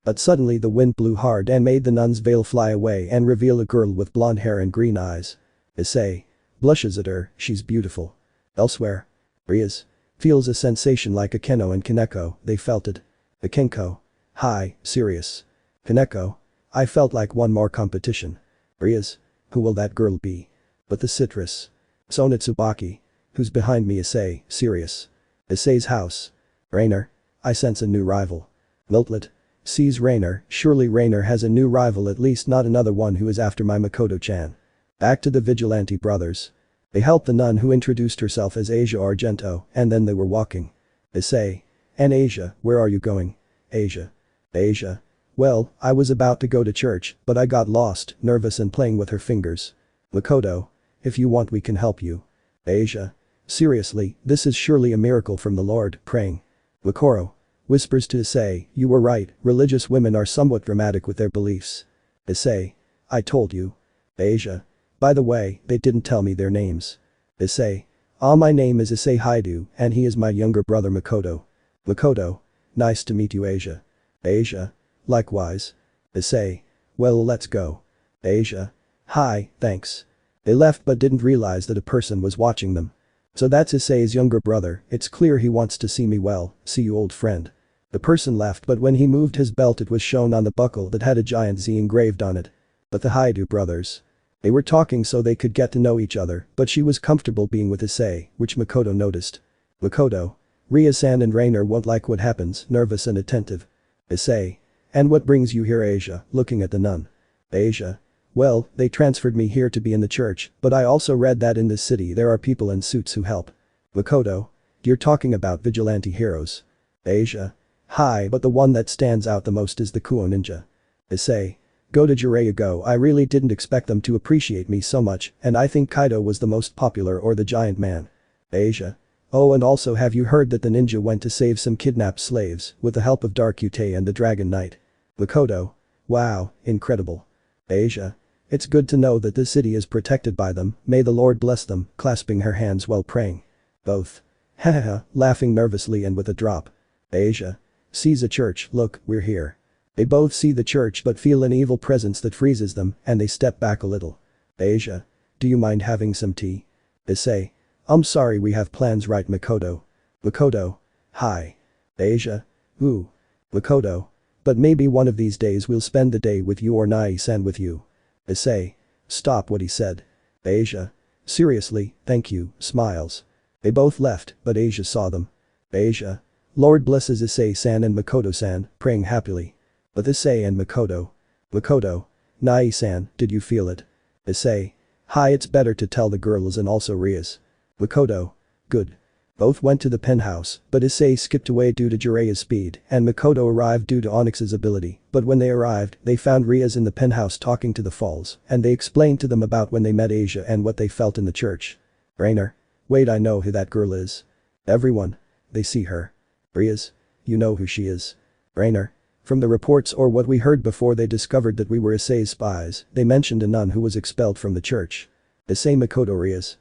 But suddenly the wind blew hard and made the nun's veil fly away and reveal a girl with blonde hair and green eyes. Issei. Blushes at her, she's beautiful. Elsewhere. Rias. Feels a sensation like Akeno and Kaneko, they felt it. Akenko. Hi, serious. Kaneko. I felt like one more competition. Rias. Who will that girl be? But the citrus. Sonitsubaki. Who's behind me Issei, serious. Issei's house. Rainer. I sense a new rival. Miltlet. Sees Rainer, surely Rainer has a new rival at least not another one who is after my Makoto-chan. Back to the vigilante brothers. They helped the nun who introduced herself as Asia Argento and then they were walking. Issei. And Asia, where are you going? Asia. Asia. Well, I was about to go to church, but I got lost, nervous and playing with her fingers. Makoto. If you want we can help you. Asia. Seriously, this is surely a miracle from the Lord, praying. Makoro. Whispers to Issei, you were right, religious women are somewhat dramatic with their beliefs. Issei. I told you. Asia. By the way, they didn't tell me their names. Issei. My name is Issei Hyoudou and he is my younger brother Makoto. Makoto. Nice to meet you Asia. Asia. Likewise. Issei. Well let's go. Asia. Hi, thanks. They left but didn't realize that a person was watching them. So that's Issei's younger brother, it's clear he wants to see me well, see you old friend. The person left but when he moved his belt it was shown on the buckle that had a giant Z engraved on it. But the Hyoudou brothers. They were talking so they could get to know each other, but she was comfortable being with Issei, which Makoto noticed. Makoto. Ria-san and Rainer won't like what happens, nervous and attentive. Issei. And what brings you here Asia, looking at the nun. Asia. Well, they transferred me here to be in the church, but I also read that in this city there are people in suits who help. Makoto. You're talking about vigilante heroes. Asia. Hi, but the one that stands out the most is the Kuoh ninja. Issei. Go to Jiraiya go I really didn't expect them to appreciate me so much and I think Kaido was the most popular or the giant man. Asia. Oh, and also, have you heard that the ninja went to save some kidnapped slaves with the help of Dark Ute and the Dragon Knight? Makoto. Wow, incredible. Asia. It's good to know that this city is protected by them, may the Lord bless them, clasping her hands while praying. Both. Hahaha, laughing nervously and with a drop. Asia. Sees a church, look, we're here. They both see the church but feel an evil presence that freezes them, and they step back a little. Asia. Do you mind having some tea? Issei. I'm sorry, we have plans, right, Makoto? Makoto. Hi. Asia. Ooh. Makoto. But maybe one of these days we'll spend the day with you or Nai-san with you. Issei. Stop what he said. Asia. Seriously, thank you, smiles. They both left, but Asia saw them. Asia. Lord blesses Issei-san and Makoto-san, praying happily. But Issei and Makoto. Makoto. Nai-san, did you feel it? Issei. Hi, it's better to tell the girls and also Rias. Makoto. Good. Both went to the penthouse, but Issei skipped away due to Jiraiya's speed, and Makoto arrived due to Onyx's ability, but when they arrived, they found Rias in the penthouse talking to the Falls, and they explained to them about when they met Asia and what they felt in the church. Rainer. Wait, I know who that girl is. Everyone. They see her. Rias. You know who she is. Rainer. From the reports or what we heard before they discovered that we were Issei's spies, they mentioned a nun who was expelled from the church. Issei. Makoto. Rias.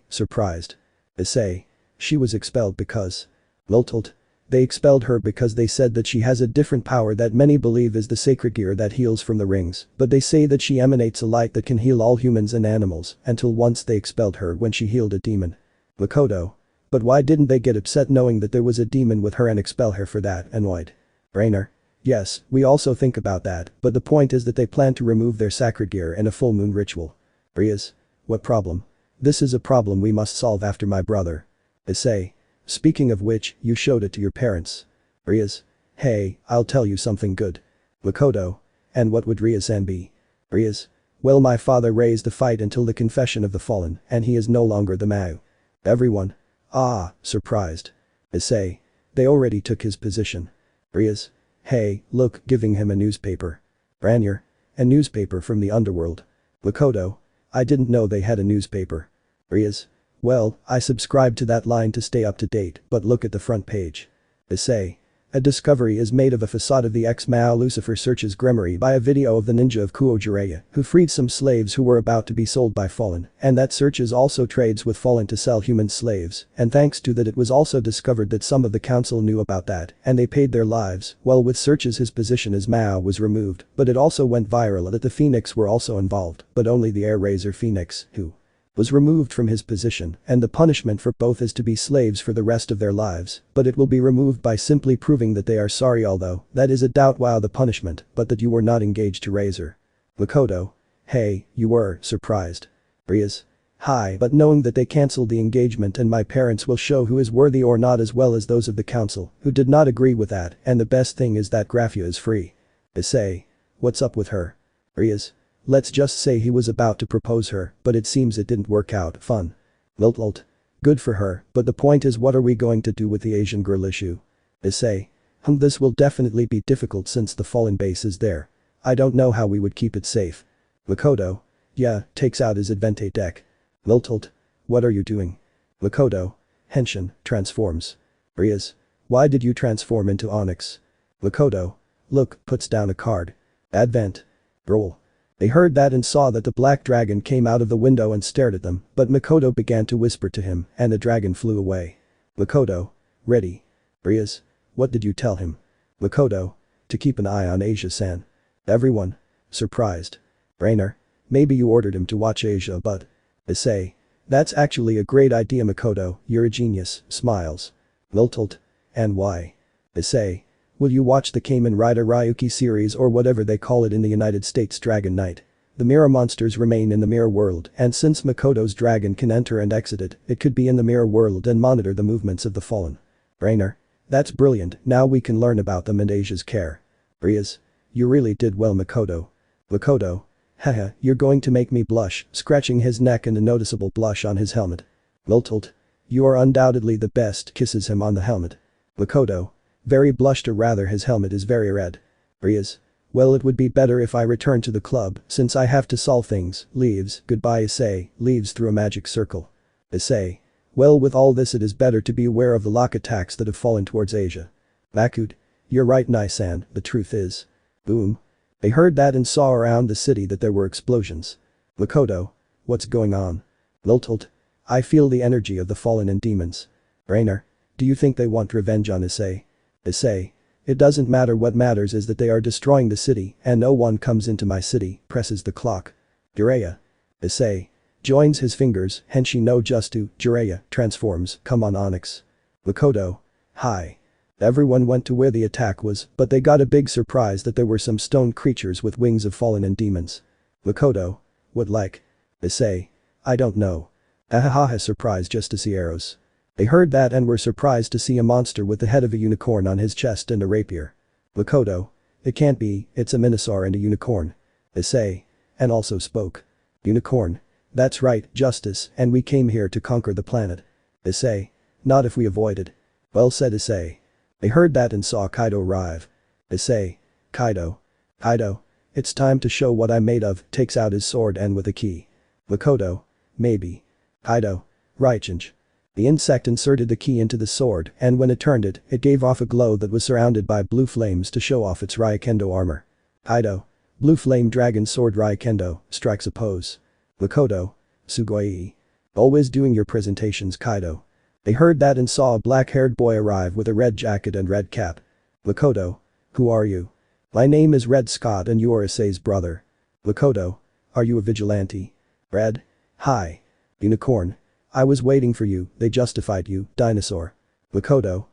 Surprised. Issei. She was expelled because. Lultult. They expelled her because they said that she has a different power that many believe is the sacred gear that heals from the rings, but they say that she emanates a light that can heal all humans and animals, until once they expelled her when she healed a demon. Makoto. But why didn't they get upset knowing that there was a demon with her and expel her for that, annoyed? Rainer. Yes, we also think about that, but the point is that they plan to remove their sacred gear in a full moon ritual. Rias. What problem? This is a problem we must solve after my brother. Issei. Speaking of which, you showed it to your parents. Rias. Hey, I'll tell you something good. Makoto. And what would Rias-san be? Rias. Well, my father raised the fight until the confession of the fallen, and he is no longer the Mao. Everyone. Ah, surprised. Issei. They already took his position. Rias. Hey, look, giving him a newspaper. Ranier. A newspaper from the underworld. Makoto. I didn't know they had a newspaper. Rias. Well, I subscribed to that line to stay up to date, but look at the front page. Issei. A discovery is made of a facade of the ex-Mao. Lucifer searches Gremory by a video of the ninja of Kuoh Jiraiya, who freed some slaves who were about to be sold by Fallen, and that searches also trades with Fallen to sell human slaves, and thanks to that it was also discovered that some of the council knew about that, and they paid their lives, well with searches his position as Mao was removed, but it also went viral that the Phoenix were also involved, but only the Air Razor Phoenix, who was removed from his position, and the punishment for both is to be slaves for the rest of their lives, but it will be removed by simply proving that they are sorry, although that is a doubt. Wow, the punishment, but that you were not engaged to Razor. Makoto. Hey, you were surprised. Rias. Hi, but knowing that they cancelled the engagement and my parents will show who is worthy or not, as well as those of the council who did not agree with that, and the best thing is that Graphia is free. Issei. What's up with her? Rias. Let's just say he was about to propose her, but it seems it didn't work out. Fun. Lult. Good for her, but the point is, what are we going to do with the Asian girl issue? Issei. This will definitely be difficult since the Fallen base is there. I don't know how we would keep it safe. Makoto. Yeah, takes out his Advente deck. Lult. What are you doing? Makoto. Henshin, transforms. Rias. Why did you transform into Onyx? Makoto. Look, puts down a card. Advent. Roll. They heard that and saw that the black dragon came out of the window and stared at them, but Makoto began to whisper to him, and the dragon flew away. Makoto. Ready. Rias. What did you tell him? Makoto. To keep an eye on Asia-san. Everyone. Surprised. Rainer. Maybe you ordered him to watch Asia, but. Issei. That's actually a great idea, Makoto, you're a genius, smiles. Lult. And why? Issei. Will you watch the Kamen Rider Ryuki series or whatever they call it in the United States? Dragon Knight. The mirror monsters remain in the mirror world, and since Makoto's dragon can enter and exit it, it could be in the mirror world and monitor the movements of the fallen. Rainer. That's brilliant, now we can learn about them and Asia's care. Rias. You really did well, Makoto. Makoto. Haha, you're going to make me blush, scratching his neck and a noticeable blush on his helmet. Lult. You are undoubtedly the best, kisses him on the helmet. Makoto. Very blushed, or rather his helmet is very red. Rias. Well, it would be better if I return to the club, since I have to solve things. Leaves. Goodbye. Issei leaves through a magic circle. Issei. Well, with all this it is better to be aware of the lock attacks that have fallen towards Asia. Makut. You're right, Nisan, the truth is. Boom. They heard that and saw around the city that there were explosions. Makoto. What's going on? Liltult. I feel the energy of the fallen and demons. Rainer. Do you think they want revenge on Issei? Issei. It doesn't matter, what matters is that they are destroying the city and no one comes into my city, presses the clock. Jiraiya. Issei. Joins his fingers, Henshi no Justu, Jiraiya, transforms, come on Onyx. Makoto. Hi. Everyone went to where the attack was, but they got a big surprise that there were some stone creatures with wings of fallen and demons. Makoto. What like? Issei. I don't know. Ahaha, surprised just to see arrows. They heard that and were surprised to see a monster with the head of a unicorn on his chest and a rapier. Makoto. It can't be, it's a Minosaur and a unicorn. Issei. And also spoke. Unicorn. That's right, Justice, and we came here to conquer the planet. Issei. Not if we avoided. Well said, Issei. They heard that and saw Kaido arrive. Issei. Kaido. Kaido. It's time to show what I'm made of, takes out his sword and with a key. Makoto. Maybe. Kaido. Raichinj. The insect inserted the key into the sword and when it turned it, it gave off a glow that was surrounded by blue flames to show off its Ryukendo armor. Kaido. Blue flame dragon sword Ryukendo, strikes a pose. Makoto. Sugoi. Always doing your presentations, Kaido. They heard that and saw a black-haired boy arrive with a red jacket and red cap. Makoto. Who are you? My name is Red Scott and you are Issei's brother. Makoto. Are you a vigilante? Red. Hi. Unicorn. I was waiting for you, they justified you, dinosaur. Makoto.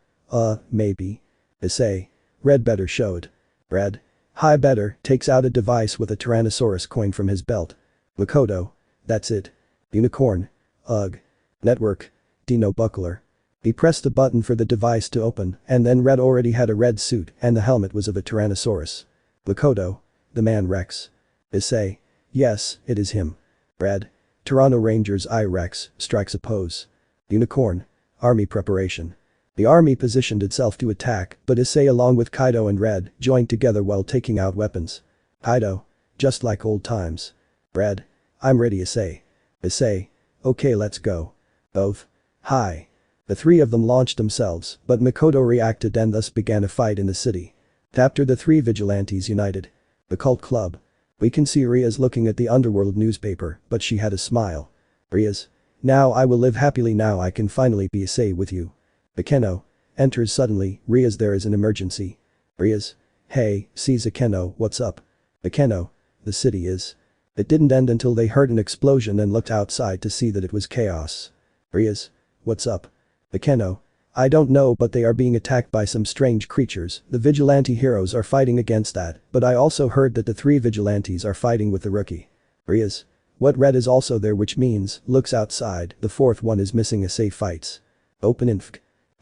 Maybe. Issei. Red better showed. Red. Hi better, takes out a device with a Tyrannosaurus coin from his belt. Makoto. That's it. Unicorn. Ugh. Network. Dino buckler. He pressed the button for the device to open and then Red already had a red suit and the helmet was of a Tyrannosaurus. Makoto. The man Rex. Issei. Yes, it is him. Red. Toronto Rangers I-Rex, strikes a pose. Unicorn. Army preparation. The army positioned itself to attack, but Issei along with Kaido and Red joined together while taking out weapons. Kaido. Just like old times. Red. I'm ready, Issei. Issei. Okay, let's go. Both. Hi. The three of them launched themselves, but Makoto reacted and thus began a fight in the city. After the three vigilantes united. The cult club. We can see Rias looking at the underworld newspaper, but she had a smile. Rias. Now I will live happily, now I can finally be Issei with you. Akeno. Enters suddenly, Rias, there is an emergency. Rias. Hey, sees Akeno, what's up? Akeno. The city is. It didn't end until they heard an explosion and looked outside to see that it was chaos. Rias. What's up? Akeno. I don't know, but they are being attacked by some strange creatures, the vigilante heroes are fighting against that, but I also heard that the three vigilantes are fighting with the rookie. Rias. What? Red is also there, which means, looks outside, the fourth one is missing. Issei fights. Open inf.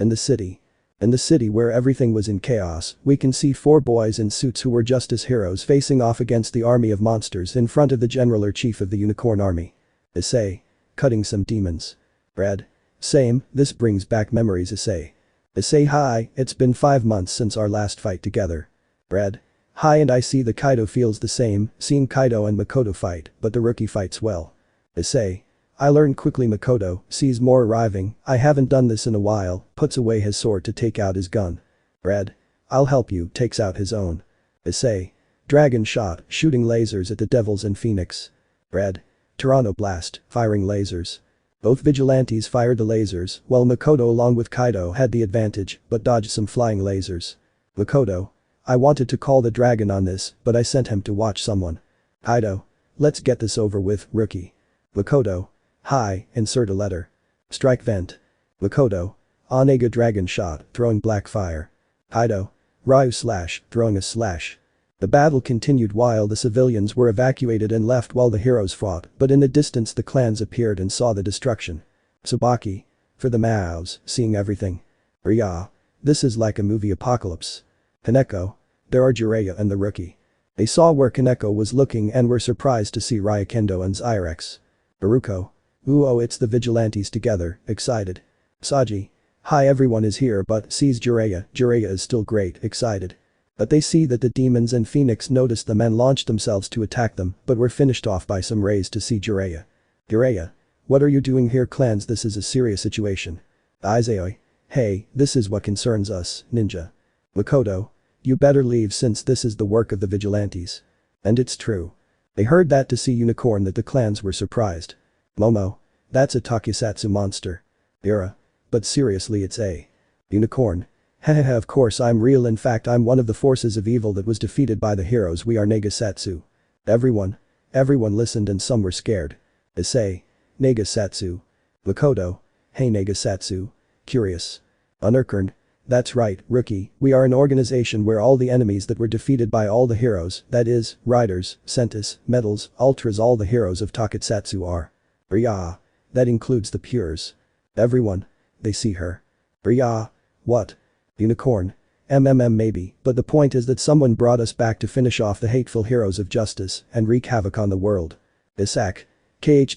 In the city. In the city where everything was in chaos, we can see four boys in suits who were justice heroes facing off against the army of monsters in front of the general or chief of the unicorn army. Issei. Cutting some demons. Red. Same, this brings back memories, Issei. Issei. Hi, it's been 5 months since our last fight together. Red. Hi, and I see the Kaido feels the same, seeing Kaido and Makoto fight, but the rookie fights well. Issei. I learn quickly. Makoto sees more arriving, I haven't done this in a while, puts away his sword to take out his gun. Red. I'll help you, takes out his own. Issei. Dragon shot, shooting lasers at the devils and Phoenix. Red. Toronto blast, firing lasers. Both vigilantes fired the lasers, while Makoto along with Kaido had the advantage, but dodged some flying lasers. Makoto. I wanted to call the dragon on this, but I sent him to watch someone. Kaido. Let's get this over with, rookie. Makoto. Hi, insert a letter. Strike vent. Makoto. Onega dragon shot, throwing black fire. Kaido. Ryu slash, throwing a slash. The battle continued while the civilians were evacuated and left while the heroes fought, but in the distance the clans appeared and saw the destruction. Tsubaki. For the Maos, seeing everything. Rya. This is like a movie apocalypse. Kaneko. There are Jiraiya and the rookie. They saw where Kaneko was looking and were surprised to see Ryukendo and Zyrex. Baruko. Ooh, oh, it's the vigilantes together, excited. Saji. Hi, everyone is here but sees Jiraiya, Jiraiya is still great, excited. But they see that the demons and Phoenix noticed them and launched themselves to attack them, but were finished off by some rays to see Jiraiya. Jiraiya. What are you doing here, clans? This is a serious situation. Issei. Hey, this is what concerns us, ninja. Makoto. You better leave since this is the work of the vigilantes. And it's true. They heard that to see unicorn that the clans were surprised. Momo. That's a tokusatsu monster. Ira. But seriously, it's a unicorn. Hahaha, of course I'm real. In fact, I'm one of the forces of evil that was defeated by the heroes. We are Nagasatsu. Everyone listened and some were scared. Issei. Nagasatsu. Makoto. Hey Nagasatsu. Curious. Unearned. That's right, rookie, we are an organization where all the enemies that were defeated by all the heroes, that is, riders, sentis, metals, ultras, all the heroes of tokusatsu are. Rias. That includes the pures. Everyone. They see her. Rias. What? Unicorn. Maybe, but the point is that someone brought us back to finish off the hateful heroes of justice and wreak havoc on the world. Isaac.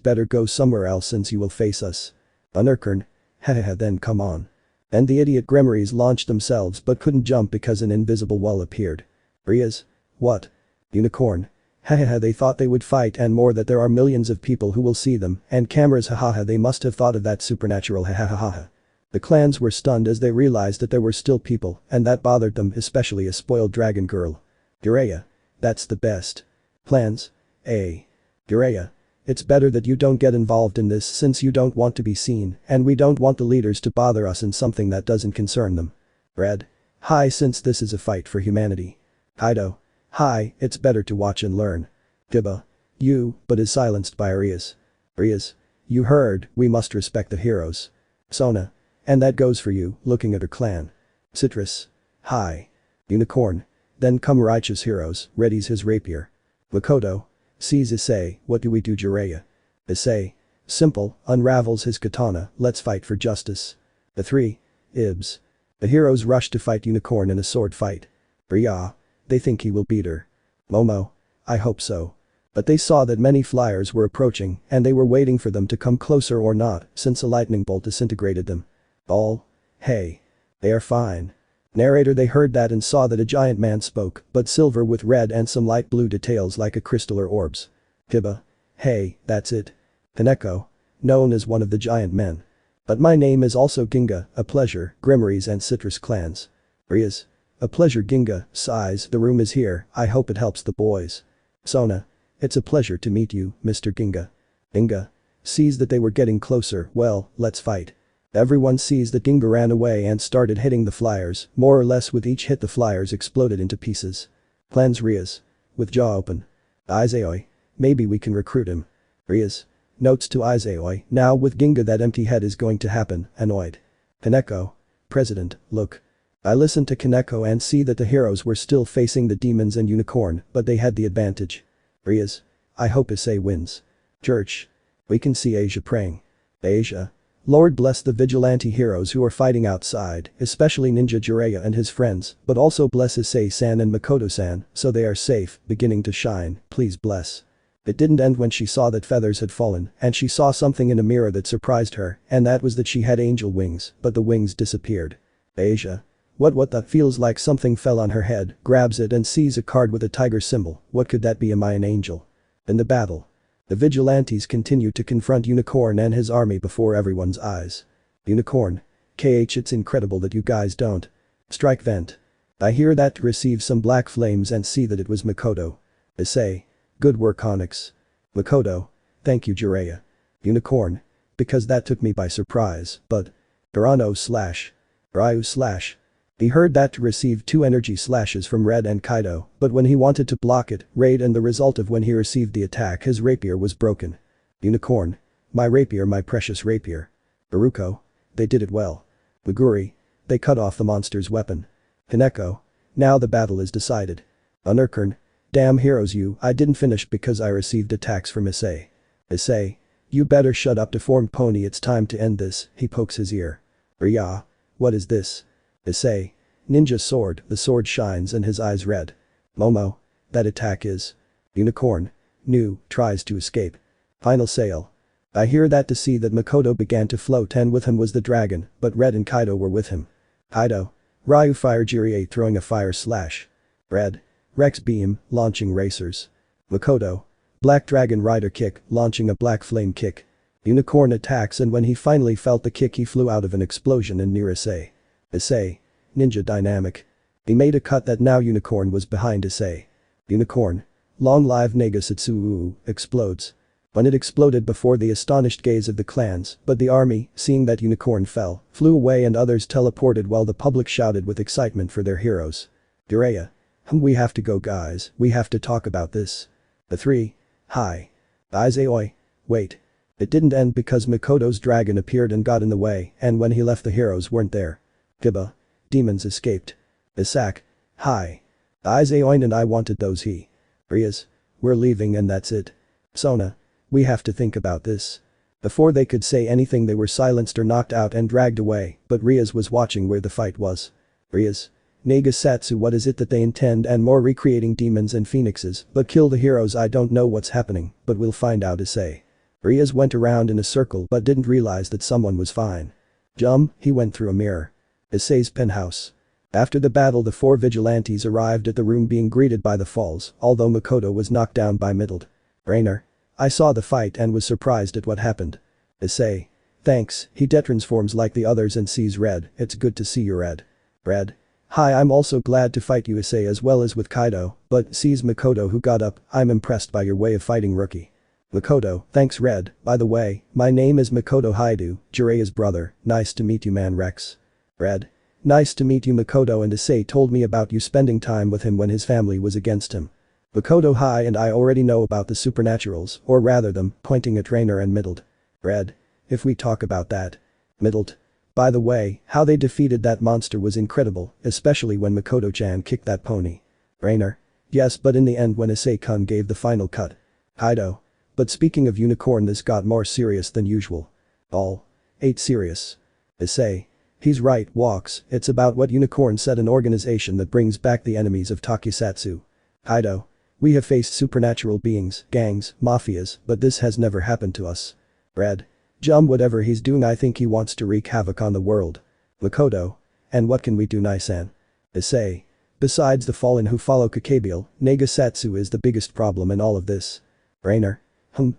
Better go somewhere else since you will face us. Unearned. Hahaha, then come on. And the idiot Grimoires launched themselves but couldn't jump because an invisible wall appeared. Rias. What? Unicorn. Hahaha, they thought they would fight and more, that there are millions of people who will see them and cameras, hahaha, they must have thought of that supernatural, hahaha. The clans were stunned as they realized that there were still people and that bothered them, especially a spoiled dragon girl. Jiraiya. That's the best. Plans? Jiraiya. It's better that you don't get involved in this since you don't want to be seen and we don't want the leaders to bother us in something that doesn't concern them. Red. Hi, since this is a fight for humanity. Kaido. Hi, it's better to watch and learn. Tiba. You, but is silenced by Rias. Rias. You heard, we must respect the heroes. Sona. And that goes for you, looking at her clan. Citrus. Hi. Unicorn. Then come righteous heroes, readies his rapier. Makoto. Sees Issei, what do we do, Jiraiya? Issei. Simple, unravels his katana, let's fight for justice. The three. Ibs. The heroes rush to fight Unicorn in a sword fight. Rias. They think he will beat her. Momo. I hope so. But they saw that many flyers were approaching and they were waiting for them to come closer or not since a lightning bolt disintegrated them. All. Hey. They are fine. Narrator. They heard that and saw that a giant man spoke, but silver with red and some light blue details like a crystal or orbs. Tiba. Hey, that's it. Kaneko. Known as one of the giant men. But my name is also Ginga, a pleasure, Grimoires and Citrus clans. Rias. A pleasure, Ginga, sighs, the room is here, I hope it helps the boys. Sona. It's a pleasure to meet you, Mr. Ginga. Ginga. Sees that they were getting closer, well, let's fight. Everyone sees that Ginga ran away and started hitting the flyers, more or less with each hit the flyers exploded into pieces. Plans Rias. With jaw open. Issei. Maybe we can recruit him. Rias. Notes to Issei, now with Ginga that empty head is going to happen, annoyed. Kaneko. President, look. I listened to Kaneko and see that the heroes were still facing the demons and unicorn, but they had the advantage. Rias. I hope Issei wins. Church. We can see Asia praying. Asia. Lord bless the vigilante heroes who are fighting outside, especially Ninja Jiraiya and his friends, but also bless Issei-san and Makoto-san, so they are safe, beginning to shine, please bless. It didn't end when she saw that feathers had fallen and she saw something in a mirror that surprised her, and that was that she had angel wings, but the wings disappeared. Asia. What the feels like something fell on her head, grabs it and sees a card with a tiger symbol, what could that be, am I an angel? In the battle. The vigilantes continue to confront Unicorn and his army before everyone's eyes. Unicorn. It's incredible that you guys don't strike vent. I hear that to receive some black flames and see that it was Makoto. Issei. Good work Onyx. Makoto. Thank you Jiraiya. Unicorn. Because that took me by surprise, but. Ryu/. He heard that to receive 2 energy slashes from Red and Kaido, but when he wanted to block it, Raid and the result of when he received the attack his rapier was broken. Unicorn. My rapier, my precious rapier. Baruko. They did it well. Maguri. They cut off the monster's weapon. Kaneko. Now the battle is decided. Unearned. Damn heroes you, I didn't finish because I received attacks from Issei. Issei. You better shut up, deformed pony, it's time to end this, he pokes his ear. Rias. What is this? Issei. Ninja sword, the sword shines and his eyes red. Momo. That attack is. Unicorn. New, tries to escape. Final sail. I hear that to see that Makoto began to float and with him was the dragon, but Red and Kaido were with him. Kaido. Ryu fire Jiraiya throwing a fire slash. Red. Rex beam, launching racers. Makoto. Black dragon rider kick, launching a black flame kick. Unicorn attacks and when he finally felt the kick he flew out of an explosion in near Issei. Issei. Ninja dynamic. He made a cut that now Unicorn was behind Issei. Unicorn. Long live Negasatsu explodes. When it exploded before the astonished gaze of the clans, but the army, seeing that Unicorn fell, flew away and others teleported while the public shouted with excitement for their heroes. Jiraiya. We have to go guys, we have to talk about this. The three. Hi. Issei oi. Wait. It didn't end because Makoto's dragon appeared and got in the way and when he left the heroes weren't there. Giba. Demons escaped. Isak. Hi. Issei oi and I wanted those he. Rias. We're leaving and that's it. Sona. We have to think about this. Before they could say anything they were silenced or knocked out and dragged away, but Rias was watching where the fight was. Rias. Nagasatsu what is it that they intend and more recreating demons and phoenixes, but kill the heroes I don't know what's happening, but we'll find out Issei. Rias went around in a circle but didn't realize that someone was fine. He went through a mirror. Issei's penthouse. After the battle the four vigilantes arrived at the room being greeted by the falls, although Makoto was knocked down by Middled. Rainer. I saw the fight and was surprised at what happened. Issei. Thanks, he detransforms like the others and sees red, it's good to see you red. Red. Hi I'm also glad to fight you Issei as well as with Kaido, but sees Makoto who got up, I'm impressed by your way of fighting rookie. Makoto, thanks Red, by the way, my name is Makoto Hyoudou, Jiraiya's brother, nice to meet you man Rex. Red. Nice to meet you Makoto and Issei told me about you spending time with him when his family was against him. Makoto hi and I already know about the supernaturals, or rather them, pointing at Rainer and Middled. Red. If we talk about that. Middled. By the way, how they defeated that monster was incredible, especially when Makoto-chan kicked that pony. Rainer. Yes but in the end when Issei-kun gave the final cut. Kaido. But speaking of Unicorn this got more serious than usual. All. 8 serious. Issei. He's right walks, it's about what Unicorn said an organization that brings back the enemies of Tokusatsu. Kaido. We have faced supernatural beings, gangs, mafias, but this has never happened to us. Red. Whatever he's doing I think he wants to wreak havoc on the world. Makoto. And what can we do Nisan? Issei. Besides the fallen who follow Gabriel, Nagasatsu is the biggest problem in all of this. Rainer.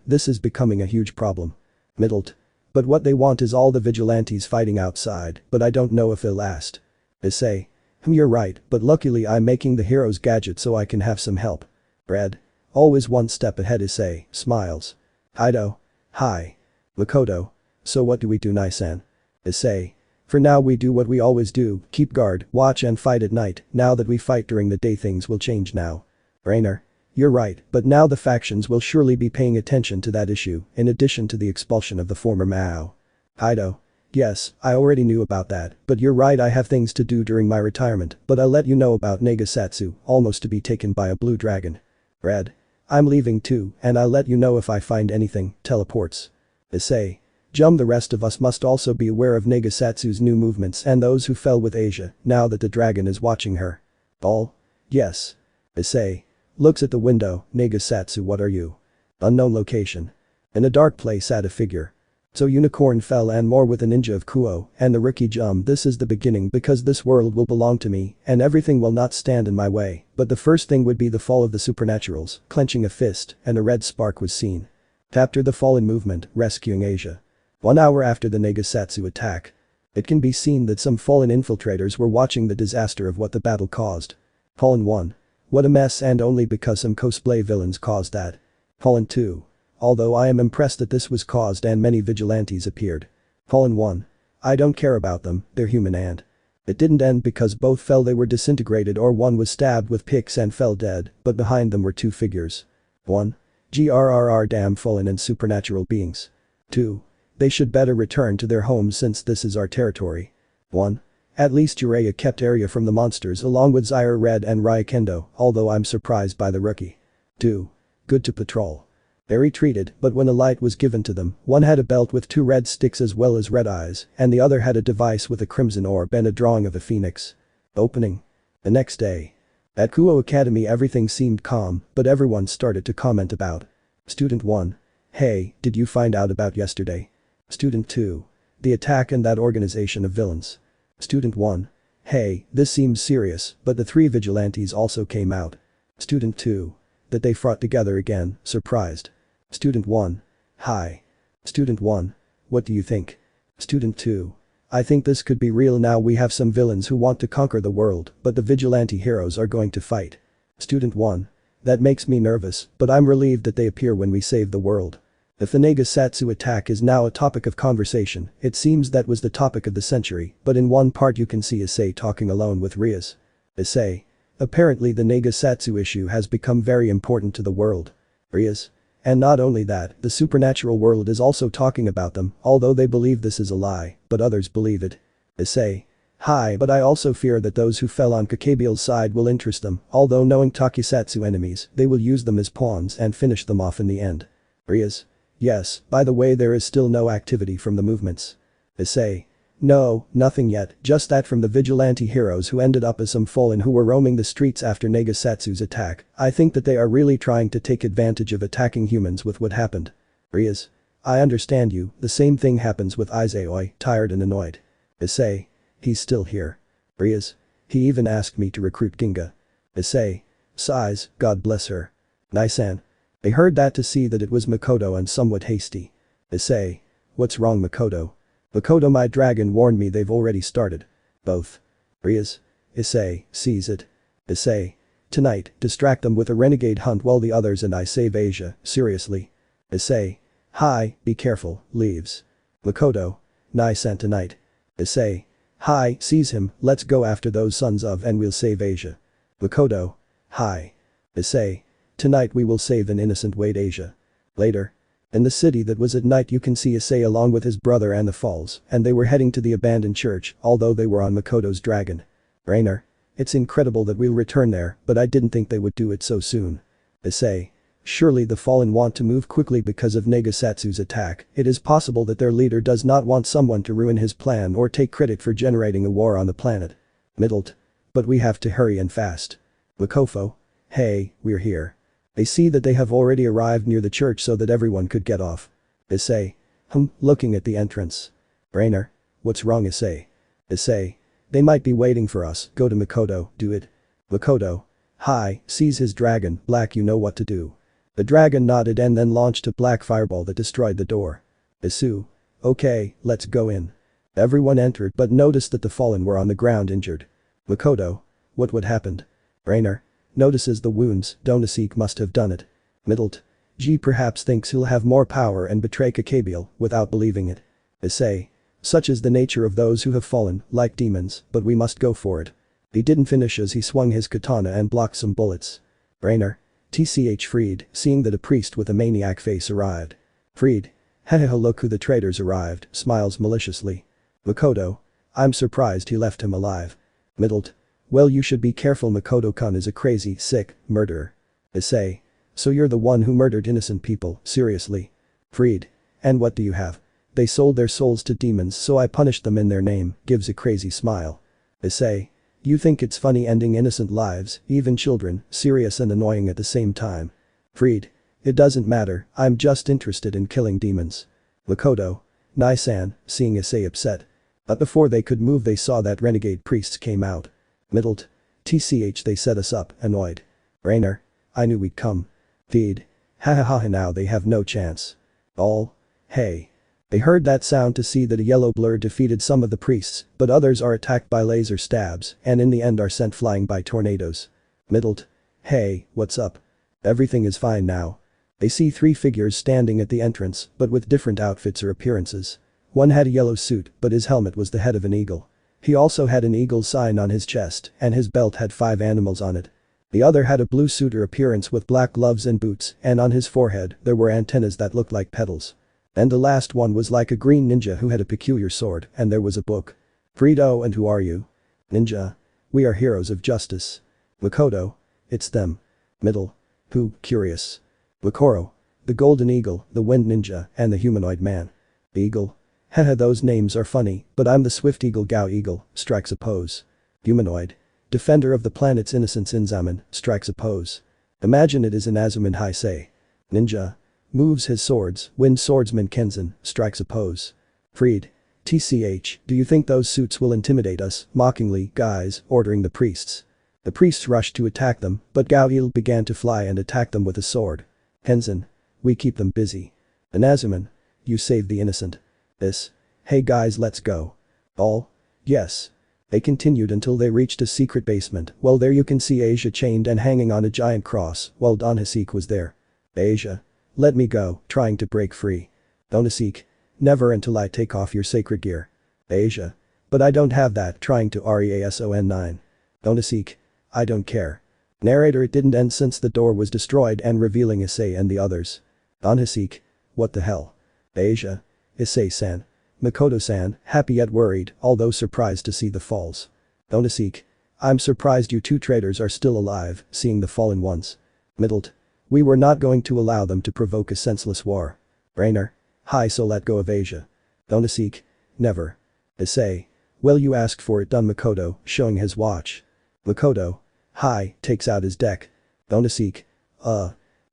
This is becoming a huge problem. Middled. But what they want is all the vigilantes fighting outside, but I don't know if they'll last. Issei. You're right, but luckily I'm making the hero's gadget so I can have some help. Red. Always one step ahead Issei, smiles. Kaido. Hi. Makoto. So what do we do Nisan? Issei. For now we do what we always do, keep guard, watch and fight at night, now that we fight during the day things will change now. Rainer. You're right, but now the factions will surely be paying attention to that issue, in addition to the expulsion of the former Mao. Kaido. Yes, I already knew about that, but you're right I have things to do during my retirement, but I'll let you know about Nagasatsu, almost to be taken by a blue dragon. Red. I'm leaving too, and I'll let you know if I find anything, teleports. Issei. The rest of us must also be aware of Nagasatsu's new movements and those who fell with Asia, now that the dragon is watching her. All. Yes. Issei. Looks at the window, Nagasatsu what are you? Unknown location. In a dark place sat a figure. So Unicorn fell and more with a ninja of Kuoh and the rookie this is the beginning because this world will belong to me and everything will not stand in my way, but the first thing would be the fall of the supernaturals, clenching a fist and a red spark was seen. After the fallen movement, rescuing Asia. 1 hour after the Nagasatsu attack. It can be seen that some fallen infiltrators were watching the disaster of what the battle caused. Fallen 1. What a mess and only because some cosplay villains caused that. Fallen 2. Although I am impressed that this was caused and many vigilantes appeared. Fallen 1. I don't care about them, they're human and. It didn't end because both fell they were disintegrated or one was stabbed with picks and fell dead, but behind them were 2 figures. 1. Grrr damn fallen and supernatural beings. 2. They should better return to their homes since this is our territory. 1. At least Jiraiya kept area from the monsters along with Zaire Red and Ryakendo, although I'm surprised by the rookie. 2. Good to patrol. They retreated, but when a light was given to them, one had a belt with 2 red sticks as well as red eyes, and the other had a device with a crimson orb and a drawing of a phoenix. Opening. The next day. At Kuoh Academy everything seemed calm, but everyone started to comment about. Student 1. Hey, did you find out about yesterday? Student 2. The attack and that organization of villains. Student 1. Hey, this seems serious, but the 3 vigilantes also came out. Student 2. That they fought together again, surprised. Student 1. Hi. Student 1. What do you think? Student 2. I think this could be real now. We have some villains who want to conquer the world, but the vigilante heroes are going to fight. Student 1. That makes me nervous, but I'm relieved that they appear when we save the world. If the Nagasatsu attack is now a topic of conversation, it seems that was the topic of the century, but in one part you can see Issei talking alone with Rias. Issei. Apparently the Nagasatsu issue has become very important to the world. Rias. And not only that, the supernatural world is also talking about them, although they believe this is a lie, but others believe it. Issei. Hi, but I also fear that those who fell on Gabriel's side will interest them, although knowing Tokusatsu enemies, they will use them as pawns and finish them off in the end. Rias. Yes, by the way there is still no activity from the movements. Issei. No, nothing yet, just that from the vigilante heroes who ended up as some fallen who were roaming the streets after Nagasatsu's attack. I think that they are really trying to take advantage of attacking humans with what happened. Rias. I understand you, the same thing happens with Issei, tired and annoyed. Issei. He's still here. Rias. He even asked me to recruit Ginga. Issei. Sighs, God bless her. Nisan. I heard that to see that it was Makoto and somewhat hasty. Issei. What's wrong Makoto? Makoto my dragon warned me they've already started. Both. Rias. Issei, sees it. Issei. Tonight, distract them with a renegade hunt while the others and I save Asia, seriously. Issei. Hi, be careful, leaves. Makoto. Nisan tonight. Issei. Hi, sees him, let's go after those sons of and we'll save Asia. Makoto. Hi. Issei. Tonight we will save an innocent Wade Asia. Later. In the city that was at night you can see Issei along with his brother and the falls, and they were heading to the abandoned church, although they were on Makoto's dragon. Rainer. It's incredible that we'll return there, but I didn't think they would do it so soon. Issei. Surely the fallen want to move quickly because of Nagasatsu's attack. It is possible that their leader does not want someone to ruin his plan or take credit for generating a war on the planet. Middled. But we have to hurry and fast. Makofo. Hey, we're here. They see that they have already arrived near the church so that everyone could get off. Issei. Looking at the entrance. Rainer. What's wrong Issei? Issei. They might be waiting for us, go to Makoto, do it. Makoto. Hi, sees his dragon, Black you know what to do. The dragon nodded and then launched a black fireball that destroyed the door. Isu. Okay, let's go in. Everyone entered but noticed that the fallen were on the ground injured. Makoto. What happened? Rainer. Notices the wounds, Donaseek must have done it. Middled. G perhaps thinks he'll have more power and betray Gabriel without believing it. Issei. Such is the nature of those who have fallen, like demons, but we must go for it. He didn't finish as he swung his katana and blocked some bullets. Rainer. TCH Freed, seeing that a priest with a maniac face arrived. Freed. Hehehe look who the traitors arrived, smiles maliciously. Makoto. I'm surprised he left him alive. Middled. Well you should be careful Makoto-kun is a crazy, sick, murderer. Issei. So you're the one who murdered innocent people, seriously? Freed. And what do you have? They sold their souls to demons so I punished them in their name, gives a crazy smile. Issei. You think it's funny ending innocent lives, even children, serious and annoying at the same time. Freed. It doesn't matter, I'm just interested in killing demons. Makoto. Nisan, seeing Issei upset. But before they could move they saw that renegade priests came out. Middled. TCH they set us up, annoyed. Rainer. I knew we'd come. Feed. Hahaha now they have no chance. All. Hey. They heard that sound to see that a yellow blur defeated some of the priests, but others are attacked by laser stabs and in the end are sent flying by tornadoes. Middled. Hey, what's up? Everything is fine now. They see three figures standing at the entrance, but with different outfits or appearances. One had a yellow suit, but his helmet was the head of an eagle. He also had an eagle sign on his chest, and his belt had 5 animals on it. The other had a blue suit or appearance with black gloves and boots, and on his forehead there were antennas that looked like petals. And the last one was like a green ninja who had a peculiar sword, and there was a book. Frito and who are you? Ninja. We are heroes of justice. Makoto. It's them. Middle. Who, curious. Wakoro. The golden eagle, the wind ninja, and the humanoid man. The eagle. Haha those names are funny, but I'm the swift eagle Gao eagle, strikes a pose. Humanoid. Defender of the planet's innocence Inzaman, strikes a pose. Imagine it is Inazuman Heisei. Ninja. Moves his swords, wind swordsman Kenzan, strikes a pose. Freed. TCH, do you think those suits will intimidate us, mockingly, guys, ordering the priests. The priests rushed to attack them, but Gao-il began to fly and attack them with a sword. Kenzan. We keep them busy. Inazuman. you saved the innocent. This. Hey guys, let's go. All. Yes. They continued until they reached a secret basement. Well, there you can see Asia chained and hanging on a giant cross while Don Hasek was there. Asia. Let me go, trying to break free. Don Hasek. Never until I take off your sacred gear. Asia. But I don't have that, trying to REASON9. Don Hasek. I don't care. Narrator. It didn't end since the door was destroyed and revealing Issei and the others. Don Hasek. What the hell? Asia. Issei-san. Makoto-san, happy yet worried, although surprised to see the falls. Don Hasek. I'm surprised you two traitors are still alive, seeing the fallen ones. Middled. We were not going to allow them to provoke a senseless war. Rainer. Hi, so let go of Asia. Don Hasek. Never. Issei. Well, you asked for it. Don Makoto, showing his watch. Makoto. Hi, takes out his deck. Don Hasek.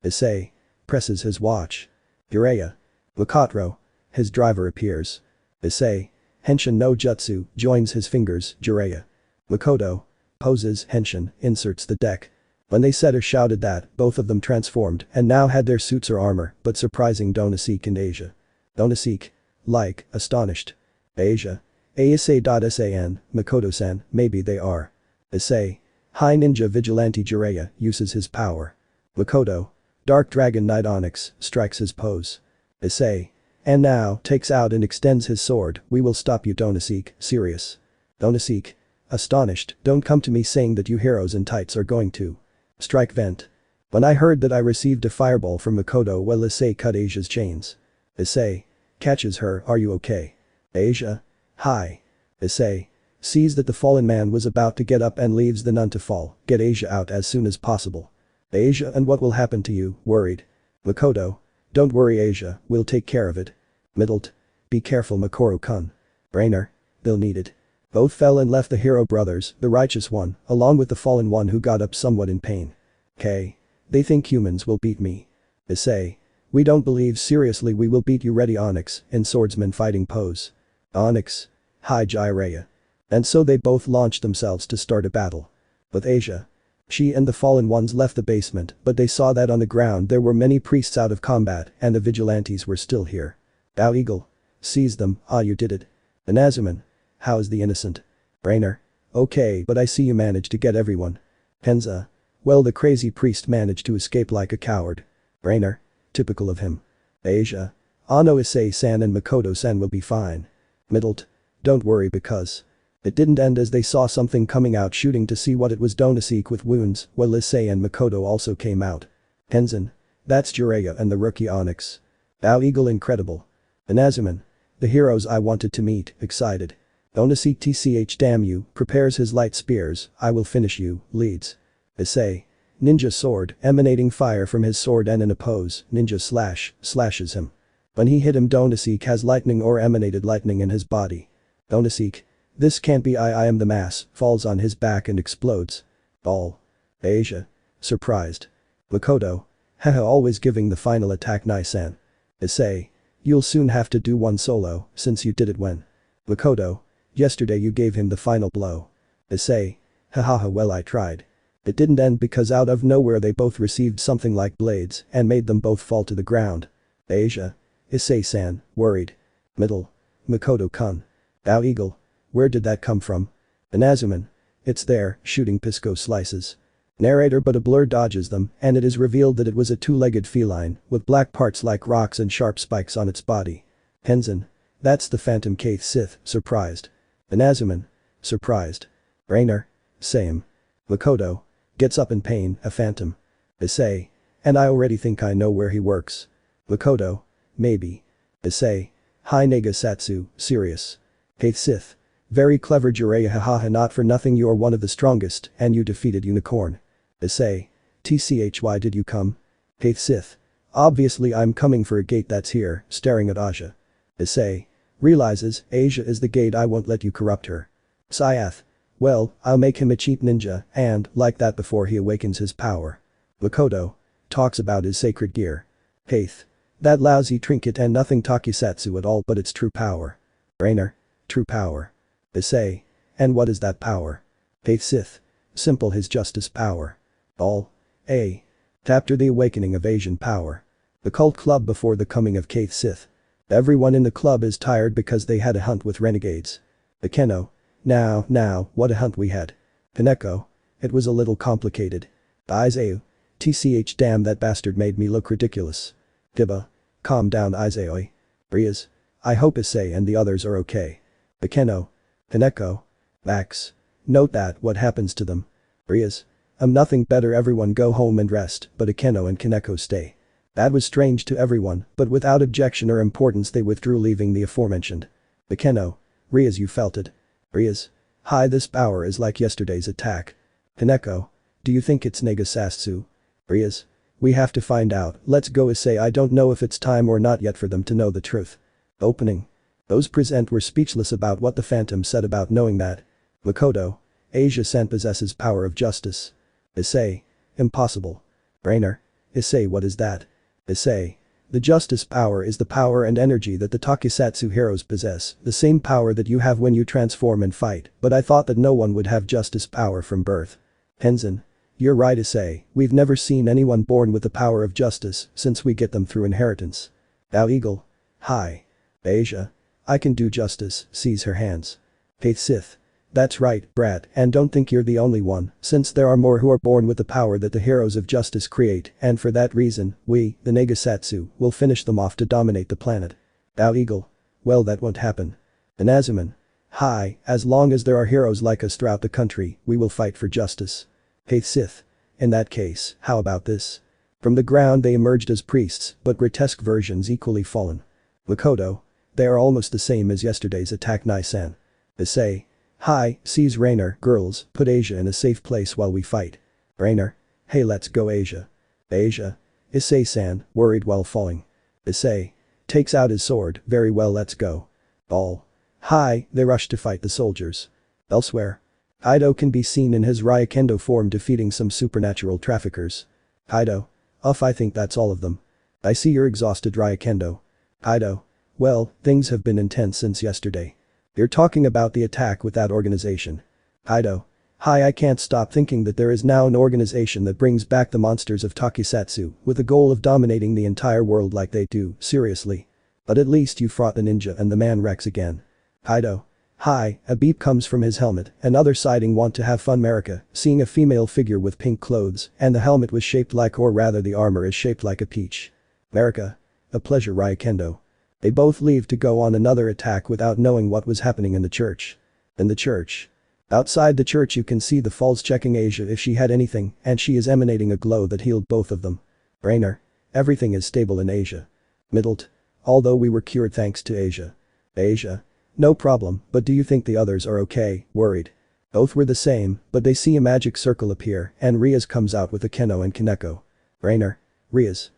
Issei. Presses his watch. Jiraiya. Makoto. His driver appears. Issei. Henshin no Jutsu, joins his fingers, Jiraiya. Makoto. Poses, Henshin, inserts the deck. When they said or shouted that, both of them transformed and now had their suits or armor, but surprising Don Hasek and Asia. Don Hasek. Like, astonished. Asia. Issei.san, Makoto-san, maybe they are. Issei. High Ninja Vigilante Jiraiya uses his power. Makoto. Dark Dragon Knight Onyx, strikes his pose. Issei. And now, takes out and extends his sword. We will stop you, Don Hasek, serious. Don Hasek. Astonished, don't come to me saying that you heroes in tights are going to strike vent. When I heard that I received a fireball from Makoto, well, Issei cut Asia's chains. Issei. Catches her, are you okay? Asia. Hi. Issei. Sees that the fallen man was about to get up and leaves the nun to fall, get Asia out as soon as possible. Asia, and what will happen to you, worried. Makoto. Don't worry Asia, we'll take care of it. Middled. Be careful Makoro-kun. Rainer. They'll need it. Both fell and left the hero brothers, the righteous one, along with the fallen one who got up somewhat in pain. K. They think humans will beat me. Issei. We don't believe, seriously, we will beat you. Ready Onyx, in swordsman fighting pose. Onyx. Hi Jiraiya. And so they both launched themselves to start a battle. With Asia. She and the fallen ones left the basement, but they saw that on the ground there were many priests out of combat and the vigilantes were still here. Bao Eagle. Sees them, you did it. Inazuman. How's the innocent? Rainer. Okay, but I see you managed to get everyone. Tenza. Well, the crazy priest managed to escape like a coward. Rainer. Typical of him. Asia. No, Issei-san and Makoto-san will be fine. Middled. Don't worry because. It didn't end as they saw something coming out shooting to see what it was. Don Hasek with wounds, while Issei and Makoto also came out. Tenzin. That's Jiraiya and the rookie Onyx. Bao Eagle incredible. Inazuman. The heroes I wanted to meet, excited. Don Hasek tch damn you, prepares his light spears, I will finish you, leads. Issei. Ninja sword, emanating fire from his sword and in a pose, ninja slashes him. When he hit him Don Hasek has lightning or emanated lightning in his body. Don Hasek. This can't be I am the mass, falls on his back and explodes. All. Asia. Surprised. Makoto. Haha, always giving the final attack Nai-san. Issei. You'll soon have to do one solo, since you did it when. Makoto. Yesterday you gave him the final blow. Issei. Hahaha, well I tried. It didn't end because out of nowhere they both received something like blades and made them both fall to the ground. Asia. Issei-san, worried. Middle. Makoto-kun. Bao Eagle. Where did that come from? Inazuman. It's there, shooting Pisco slices. Narrator, but a blur dodges them and it is revealed that it was a two-legged feline with black parts like rocks and sharp spikes on its body. Tenzin. That's the Phantom Kaith Sith, surprised. Inazuman. Surprised. Rainer. Same. Makoto. Gets up in pain, a phantom. Issei. And I already think I know where he works. Makoto. Maybe. Issei. Hi Nagasatsu, serious. Kaith Sith. Very clever Jiraiya, hahaha, not for nothing you're one of the strongest and you defeated Unicorn. Issei. Tch, why did you come? Kaith Sith. Obviously I'm coming for a gate that's here, staring at Asia. Issei. Realizes, Asia is the gate, I won't let you corrupt her. Syath. Well, I'll make him a cheap ninja and, like that before he awakens his power. Makoto. Talks about his sacred gear. Kaith. That lousy trinket and nothing Takisatsu at all but its true power. Rainer. True power. Issei. And what is that power? Kaith Sith. Simple, his justice power. All. A. After the awakening of Asian power. The cult club before the coming of Kaith Sith. Everyone in the club is tired because they had a hunt with renegades. Akeno. Now, what a hunt we had. Kaneko. It was a little complicated. Issei. TCH damn that bastard made me look ridiculous. Diba. Calm down Issei. Rias. I hope Issei and the others are okay. Akeno. Kaneko. Max. Note that what happens to them. Rias. Nothing better, everyone go home and rest, but Akeno and Kaneko stay. That was strange to everyone, but without objection or importance they withdrew, leaving the aforementioned. Akeno. Rias, you felt it. Rias. Hi, this power is like yesterday's attack. Kaneko. Do you think it's Nagasatsu? Rias. We have to find out, let's go Issei. I don't know if it's time or not yet for them to know the truth. Opening. Those present were speechless about what the Phantom said about knowing that. Makoto. Asia-san possesses power of justice. Issei. Impossible. Brainer. Issei, what is that? Issei. The justice power is the power and energy that the Tokusatsu heroes possess, the same power that you have when you transform and fight, but I thought that no one would have justice power from birth. Tenzin. You're right Issei, we've never seen anyone born with the power of justice since we get them through inheritance. Thou Eagle. Hi. Asia. I can do justice, seize her hands. Faith Sith. That's right, brat, and don't think you're the only one, since there are more who are born with the power that the heroes of justice create, and for that reason, we, the Nagasatsu, will finish them off to dominate the planet. Thou Eagle. Well, that won't happen. Inazuman. Hi, as long as there are heroes like us throughout the country, we will fight for justice. Faith Sith. In that case, how about this? From the ground they emerged as priests, but grotesque versions equally fallen. Makoto. They are almost the same as yesterday's attack Nai-san. Issei. Hi, seize Rainer, girls, put Asia in a safe place while we fight. Rainer. Hey, let's go Asia. Asia. Issei-san, worried while falling. Issei. Takes out his sword, very well, let's go. Ball. Hi, they rush to fight the soldiers. Elsewhere. Kaido can be seen in his Ryakendo form defeating some supernatural traffickers. Kaido. I think that's all of them. I see you're exhausted Ryakendo. Kaido. Well, things have been intense since yesterday. You're talking about the attack with that organization. Kaido. Hi, I can't stop thinking that there is now an organization that brings back the monsters of Tokusatsu with the goal of dominating the entire world like they do, seriously. But at least you fought the ninja and the man Rex again. Kaido. Hi, a beep comes from his helmet, another sighting want to have fun America, seeing a female figure with pink clothes, and the helmet was shaped like, or rather the armor is shaped like a peach. America. A pleasure Ryakendo. They both leave to go on another attack without knowing what was happening in the church. In the church. Outside the church you can see the Falls checking Asia if she had anything, and she is emanating a glow that healed both of them. Rainer. Everything is stable in Asia. Middled. Although we were cured thanks to Asia. Asia. No problem, but do you think the others are okay? Worried. Both were the same, but they see a magic circle appear and Rias comes out with Akeno and Kaneko. Rainer. Rias.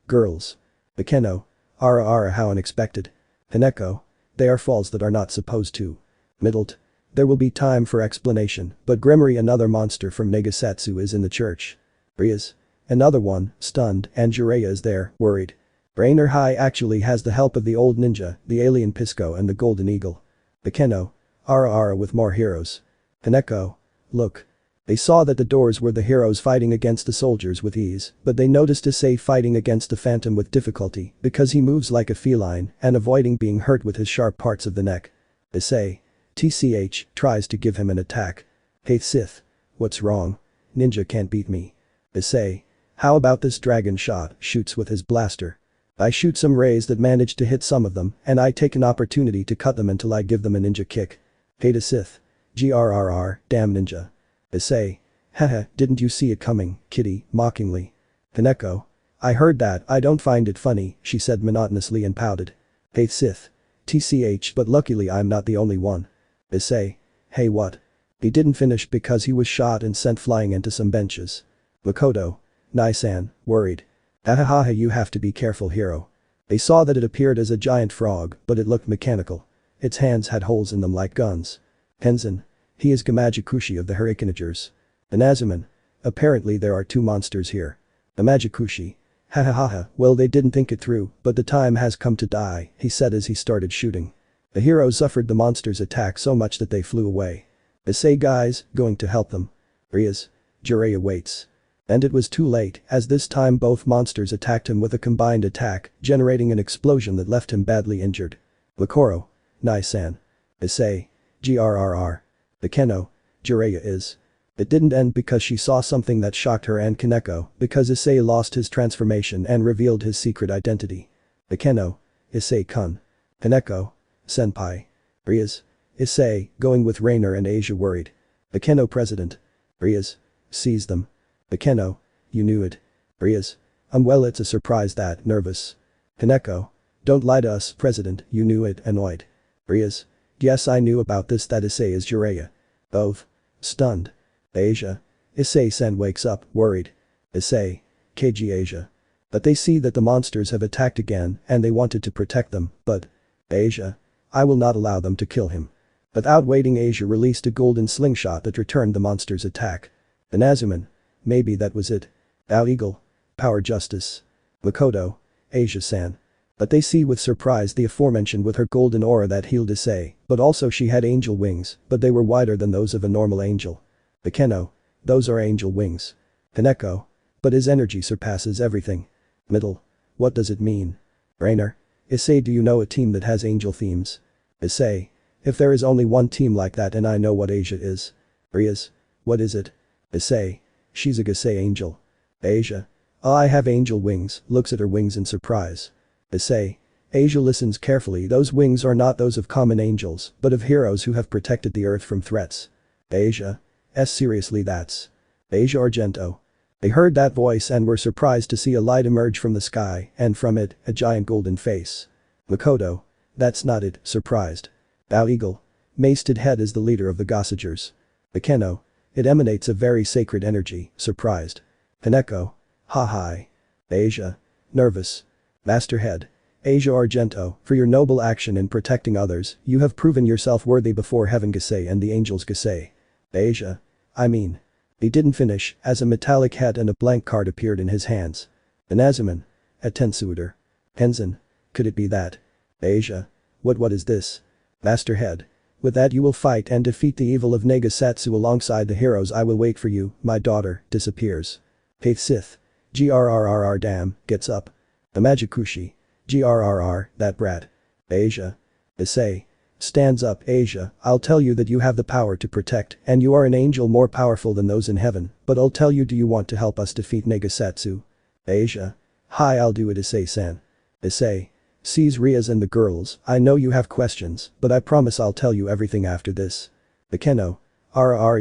Girls. Akeno. Ara how unexpected. Kaneko. They are falls that are not supposed to. Middled. There will be time for explanation, but Grimory, another monster from Nagasatsu, is in the church. Rias. Another one, stunned, and Jiraiya is there, worried. Rainer High actually has the help of the old ninja, the alien Pisco and the golden eagle. Akeno. Ara with more heroes. Kaneko. Look. They saw that the doors were the heroes fighting against the soldiers with ease, but they noticed Issei fighting against the Phantom with difficulty because he moves like a feline and avoiding being hurt with his sharp parts of the neck. Issei. TCH tries to give him an attack. Hey Sith. What's wrong? Ninja can't beat me. Issei. How about this dragon shot, shoots with his blaster. I shoot some rays that manage to hit some of them and I take an opportunity to cut them until I give them a ninja kick. Hey to Sith. GRRR, damn ninja. Issei. Haha, didn't you see it coming, kitty, mockingly. Kaneko. I heard that, I don't find it funny, she said monotonously and pouted. Hey Sith. TCH, but luckily I'm not the only one. Issei. Hey what? He didn't finish because he was shot and sent flying into some benches. Makoto. Nai-san, worried. Ahaha, you have to be careful hero. They saw that it appeared as a giant frog, but it looked mechanical. Its hands had holes in them like guns. Tenzin. He is Gamajikushi of the Hurricanagers. Inazuman. Apparently there are two monsters here. Gamajikushi. Hahaha, well they didn't think it through, but the time has come to die, he said as he started shooting. The hero suffered the monster's attack so much that they flew away. Issei guys, going to help them. Rias. Jiraiya waits. And it was too late, as this time both monsters attacked him with a combined attack, generating an explosion that left him badly injured. Bakoro. Nai-san. Issei. Grrr. Akeno. Jiraiya is. It didn't end because she saw something that shocked her and Kaneko, because Issei lost his transformation and revealed his secret identity. Akeno. Issei-kun. Kaneko. Senpai. Rias. Issei, going with Rainer and Asia worried. Akeno president. Rias. Sees them. Akeno. You knew it. Rias. Well, it's a surprise that, nervous. Kaneko. Don't lie to us, president, you knew it, annoyed. Rias. Yes, I knew about this, that Issei is Jiraiya. Both. Stunned. Asia. Issei-sen wakes up, worried. Issei. KG Asia. But they see that the monsters have attacked again and they wanted to protect them, but. Asia. I will not allow them to kill him. Without waiting, Asia released a golden slingshot that returned the monster's attack. Inazuman. Maybe that was it. Ao Eagle. Power Justice. Makoto. Asia-san. But they see with surprise the aforementioned with her golden aura that healed Issei, but also she had angel wings, but they were wider than those of a normal angel. Akeno. Those are angel wings. Kaneko. But his energy surpasses everything. Middle. What does it mean? Rainer. Issei, do you know a team that has angel themes? Issei. If there is only one team like that and I know what Asia is. Rias. What is it? Issei. She's a Issei angel. Asia. Oh, I have angel wings, looks at her wings in surprise. Issei. Asia listens carefully, those wings are not those of common angels, but of heroes who have protected the earth from threats. Asia. Seriously, that's. Asia Argento. They heard that voice and were surprised to see a light emerge from the sky, and from it, a giant golden face. Makoto. That's not it, surprised. Ao Eagle. Masted Head is the leader of the Gossagers. Akeno. It emanates a very sacred energy, surprised. Kaneko. Ha hi. Asia. Nervous. Master Head. Asia Argento, for your noble action in protecting others, you have proven yourself worthy before Heaven Gisei and the Angels Gisei. Asia. I mean. He didn't finish, as a metallic head and a blank card appeared in his hands. Inazuman. A Tensuder. Tenzin. Could it be that? Asia. What is this? Master Head. With that you will fight and defeat the evil of Negasatsu alongside the heroes. I will wait for you, my daughter, disappears. Faith Sith. Grrr damn, gets up. The Magikushi. Grrr, that brat. Asia. Issei. Stands up. Asia, I'll tell you that you have the power to protect and you are an angel more powerful than those in heaven, but I'll tell you, do you want to help us defeat Negasatsu? Asia. Hi, I'll do it, Issei-san. Issei. Sees Rias and the girls, I know you have questions, but I promise I'll tell you everything after this. Akeno.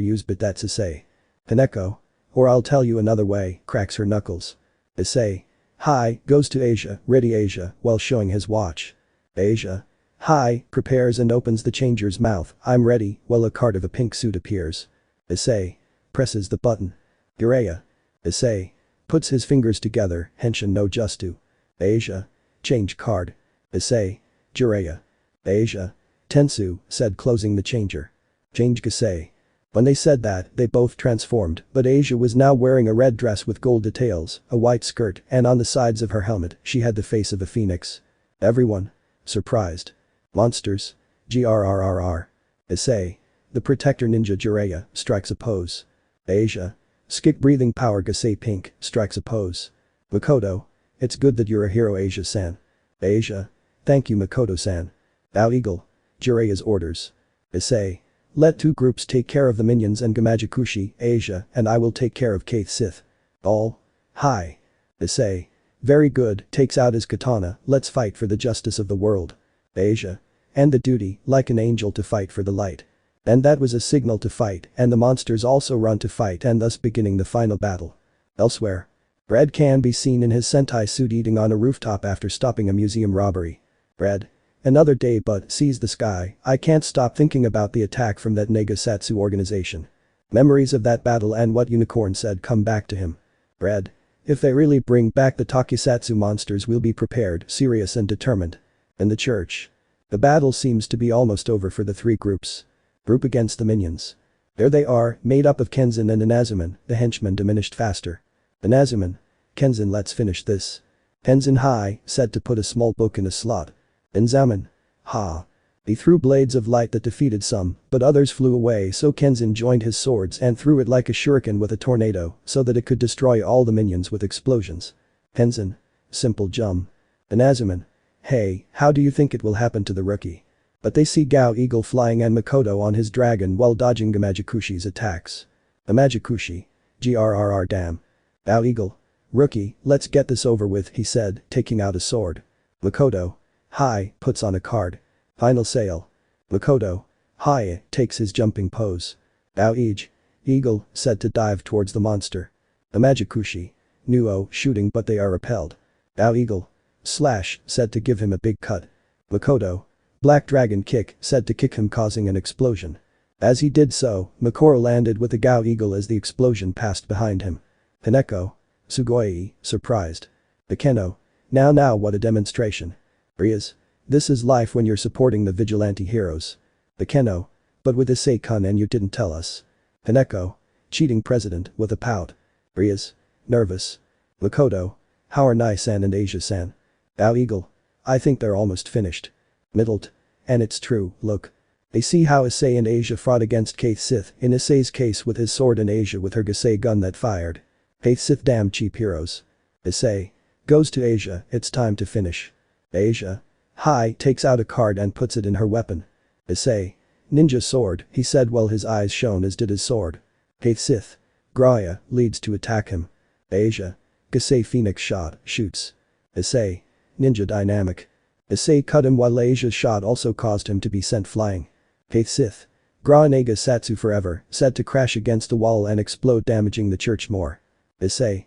Use but that's Issei. Kaneko. Or I'll tell you another way, cracks her knuckles. Issei. Hi, goes to Asia, ready Asia, while showing his watch. Asia. Hi, prepares and opens the changer's mouth, I'm ready, while a card of a pink suit appears. Issei. Presses the button. Jiraiya. Issei. Puts his fingers together, henshin no justu. Asia. Change card. Issei. Jiraiya. Asia. Tensu, said closing the changer. Change Gisei. When they said that, they both transformed, but Asia was now wearing a red dress with gold details, a white skirt, and on the sides of her helmet, she had the face of a phoenix. Everyone. Surprised. Monsters. Grrr. Issei. The protector ninja Jiraiya, strikes a pose. Asia. Skik breathing power Gisei pink, strikes a pose. Makoto. It's good that you're a hero, Asia-san. Asia. Thank you, Makoto-san. Ao Eagle. Jiraiya's orders. Issei. Let two groups take care of the minions and Gamajikushi, Asia, and I will take care of Faith Sith. All. Hi. Issei. Very good, takes out his katana, let's fight for the justice of the world. Asia. And the duty, like an angel to fight for the light. And that was a signal to fight, and the monsters also run to fight and thus beginning the final battle. Elsewhere. Red can be seen in his Sentai suit eating on a rooftop after stopping a museum robbery. Red. Another day but sees the sky, I can't stop thinking about the attack from that Negasatsu organization. Memories of that battle and what Unicorn said come back to him. Red. If they really bring back the Tokusatsu monsters, we'll be prepared, serious and determined. In the church. The battle seems to be almost over for the three groups. Group against the minions. There they are, made up of Kenzin and Inazuman, the henchmen diminished faster. Inazuman. Kenzin, let's finish this. Kenzin hi, said to put a small book in a slot. Inzaman. Ha. He threw blades of light that defeated some, but others flew away, so Kenzin joined his swords and threw it like a shuriken with a tornado so that it could destroy all the minions with explosions. Kenzin. Simple jump. Inazuman. Hey, how do you think it will happen to the rookie? But they see Gao Eagle flying and Makoto on his dragon while dodging Gamajikushi's attacks. Gamajikushi. Grrr damn. Gao Eagle. Rookie, let's get this over with, he said, taking out a sword. Makoto. Hi, puts on a card. Final sale. Makoto. Hi, takes his jumping pose. Gao Eagle, said to dive towards the monster. Gamajikushi. Nuo, shooting but they are repelled. Gao Eagle. Slash, said to give him a big cut. Makoto. Black Dragon Kick, said to kick him causing an explosion. As he did so, Makoro landed with the Gao Eagle as the explosion passed behind him. Hineko. Sugoi, surprised. Akeno. Now what a demonstration. Rias. This is life when you're supporting the vigilante heroes. Akeno. But with Issei-kun and you didn't tell us. Hineko. Cheating president, with a pout. Rias. Nervous. Makoto. How are Nai-san and Asia-san? Gao Eagle. I think they're almost finished. Middled. And it's true, look. They see how Issei and Asia fought against Keith Sith, in Issei's case with his sword and Asia with her Gasei gun that fired. Keith Sith damn cheap heroes. Issei. Goes to Asia, it's time to finish. Asia. Hi, takes out a card and puts it in her weapon. Issei. Ninja sword, he said while his eyes shone as did his sword. Keith Sith. Graya, leads to attack him. Asia. Gasei Phoenix shot, shoots. Issei. Ninja dynamic. Issei cut him while Asia's shot also caused him to be sent flying. Keith Sith. Grainega Satsu forever, said to crash against the wall and explode damaging the church more. Issei.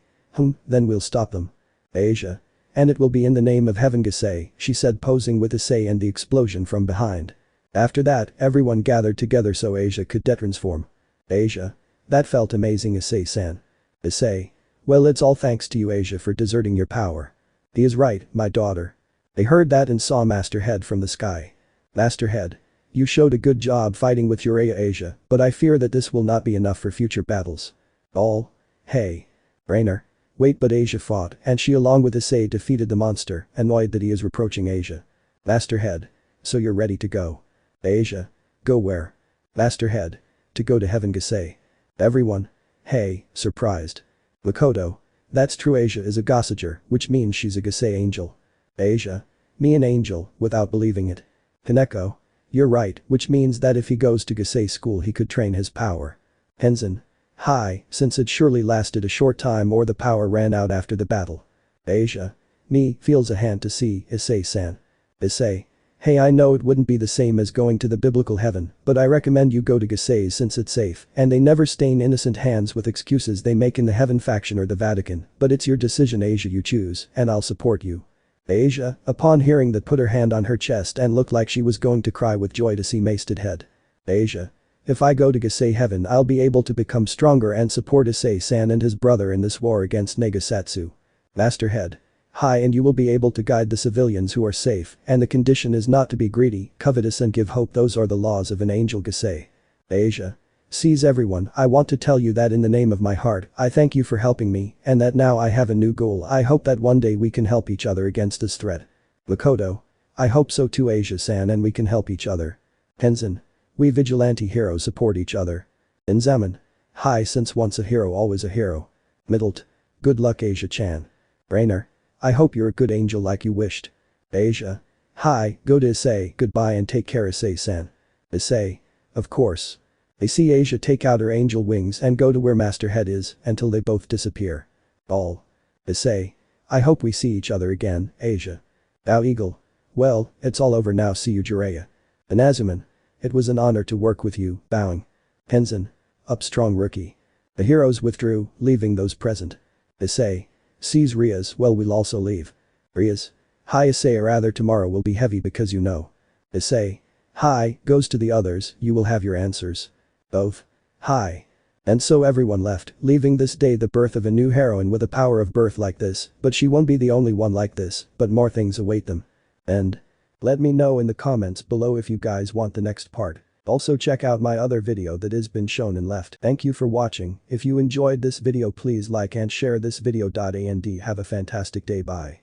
Then we'll stop them. Asia. And it will be in the name of heaven Gasei, she said posing with Issei and the explosion from behind. After that, everyone gathered together so Asia could detransform. Asia. That felt amazing Issei-san. Issei. Well it's all thanks to you Asia for deserting your power. He is right, my daughter. They heard that and saw Master Head from the sky. Master Head. You showed a good job fighting with Jiraiya Asia, but I fear that this will not be enough for future battles. All. Hey. Rainer. Wait but Asia fought and she along with Issei defeated the monster, annoyed that he is reproaching Asia. Master Head. So you're ready to go. Asia. Go where? Master Head. To go to heaven Gasei. Everyone. Hey, surprised. Makoto. That's true Asia is a Gossager, which means she's a Gasei angel. Asia. Me an angel, without believing it. Hineko. You're right, which means that if he goes to Gasei school he could train his power. Tenzin. Hi, since it surely lasted a short time or the power ran out after the battle. Asia. Me, feels a hand to see, Issei-san. Issei. Hey I know it wouldn't be the same as going to the biblical heaven, but I recommend you go to Gasei since it's safe and they never stain innocent hands with excuses they make in the heaven faction or the Vatican, but it's your decision Asia you choose, and I'll support you. Asia, upon hearing that put her hand on her chest and looked like she was going to cry with joy to see Masted Head. Asia. If I go to Gasei heaven I'll be able to become stronger and support Issei-san and his brother in this war against Negasatsu. Master Head. Hi and you will be able to guide the civilians who are safe and the condition is not to be greedy, covetous and give hope those are the laws of an angel Gasei. Asia. Sees everyone I want to tell you that in the name of my heart I thank you for helping me and that now I have a new goal I hope that one day we can help each other against this threat. Makoto. I hope so too Asia-san and we can help each other. Tenzin. We vigilante heroes support each other. Inzaman. Hi since once a hero always a hero. Middled. Good luck Asia-chan. Rainer. I hope you're a good angel like you wished. Asia. Hi, go to Issei, goodbye and take care Issei-san. Issei. Of course. They see Asia take out her angel wings and go to where Master Head is until they both disappear. All. Issei. I hope we see each other again, Asia. Gao Eagle. Well, it's all over now see you Jiraiya. Inazuman. It was an honor to work with you, bowing. Tenzin. Up strong rookie. The heroes withdrew, leaving those present. Issei. Sees Rias well we'll also leave. Rias. Hi Issei rather tomorrow will be heavy because you know. Issei. Hi, goes to the others, you will have your answers. Both. Hi. And so everyone left, leaving this day the birth of a new heroine with a power of birth like this, but she won't be the only one like this, but more things await them. And. Let me know in the comments below if you guys want the next part. Also check out my other video that has been shown and left. Thank you for watching, if you enjoyed this video please like and share this video. And have a fantastic day bye.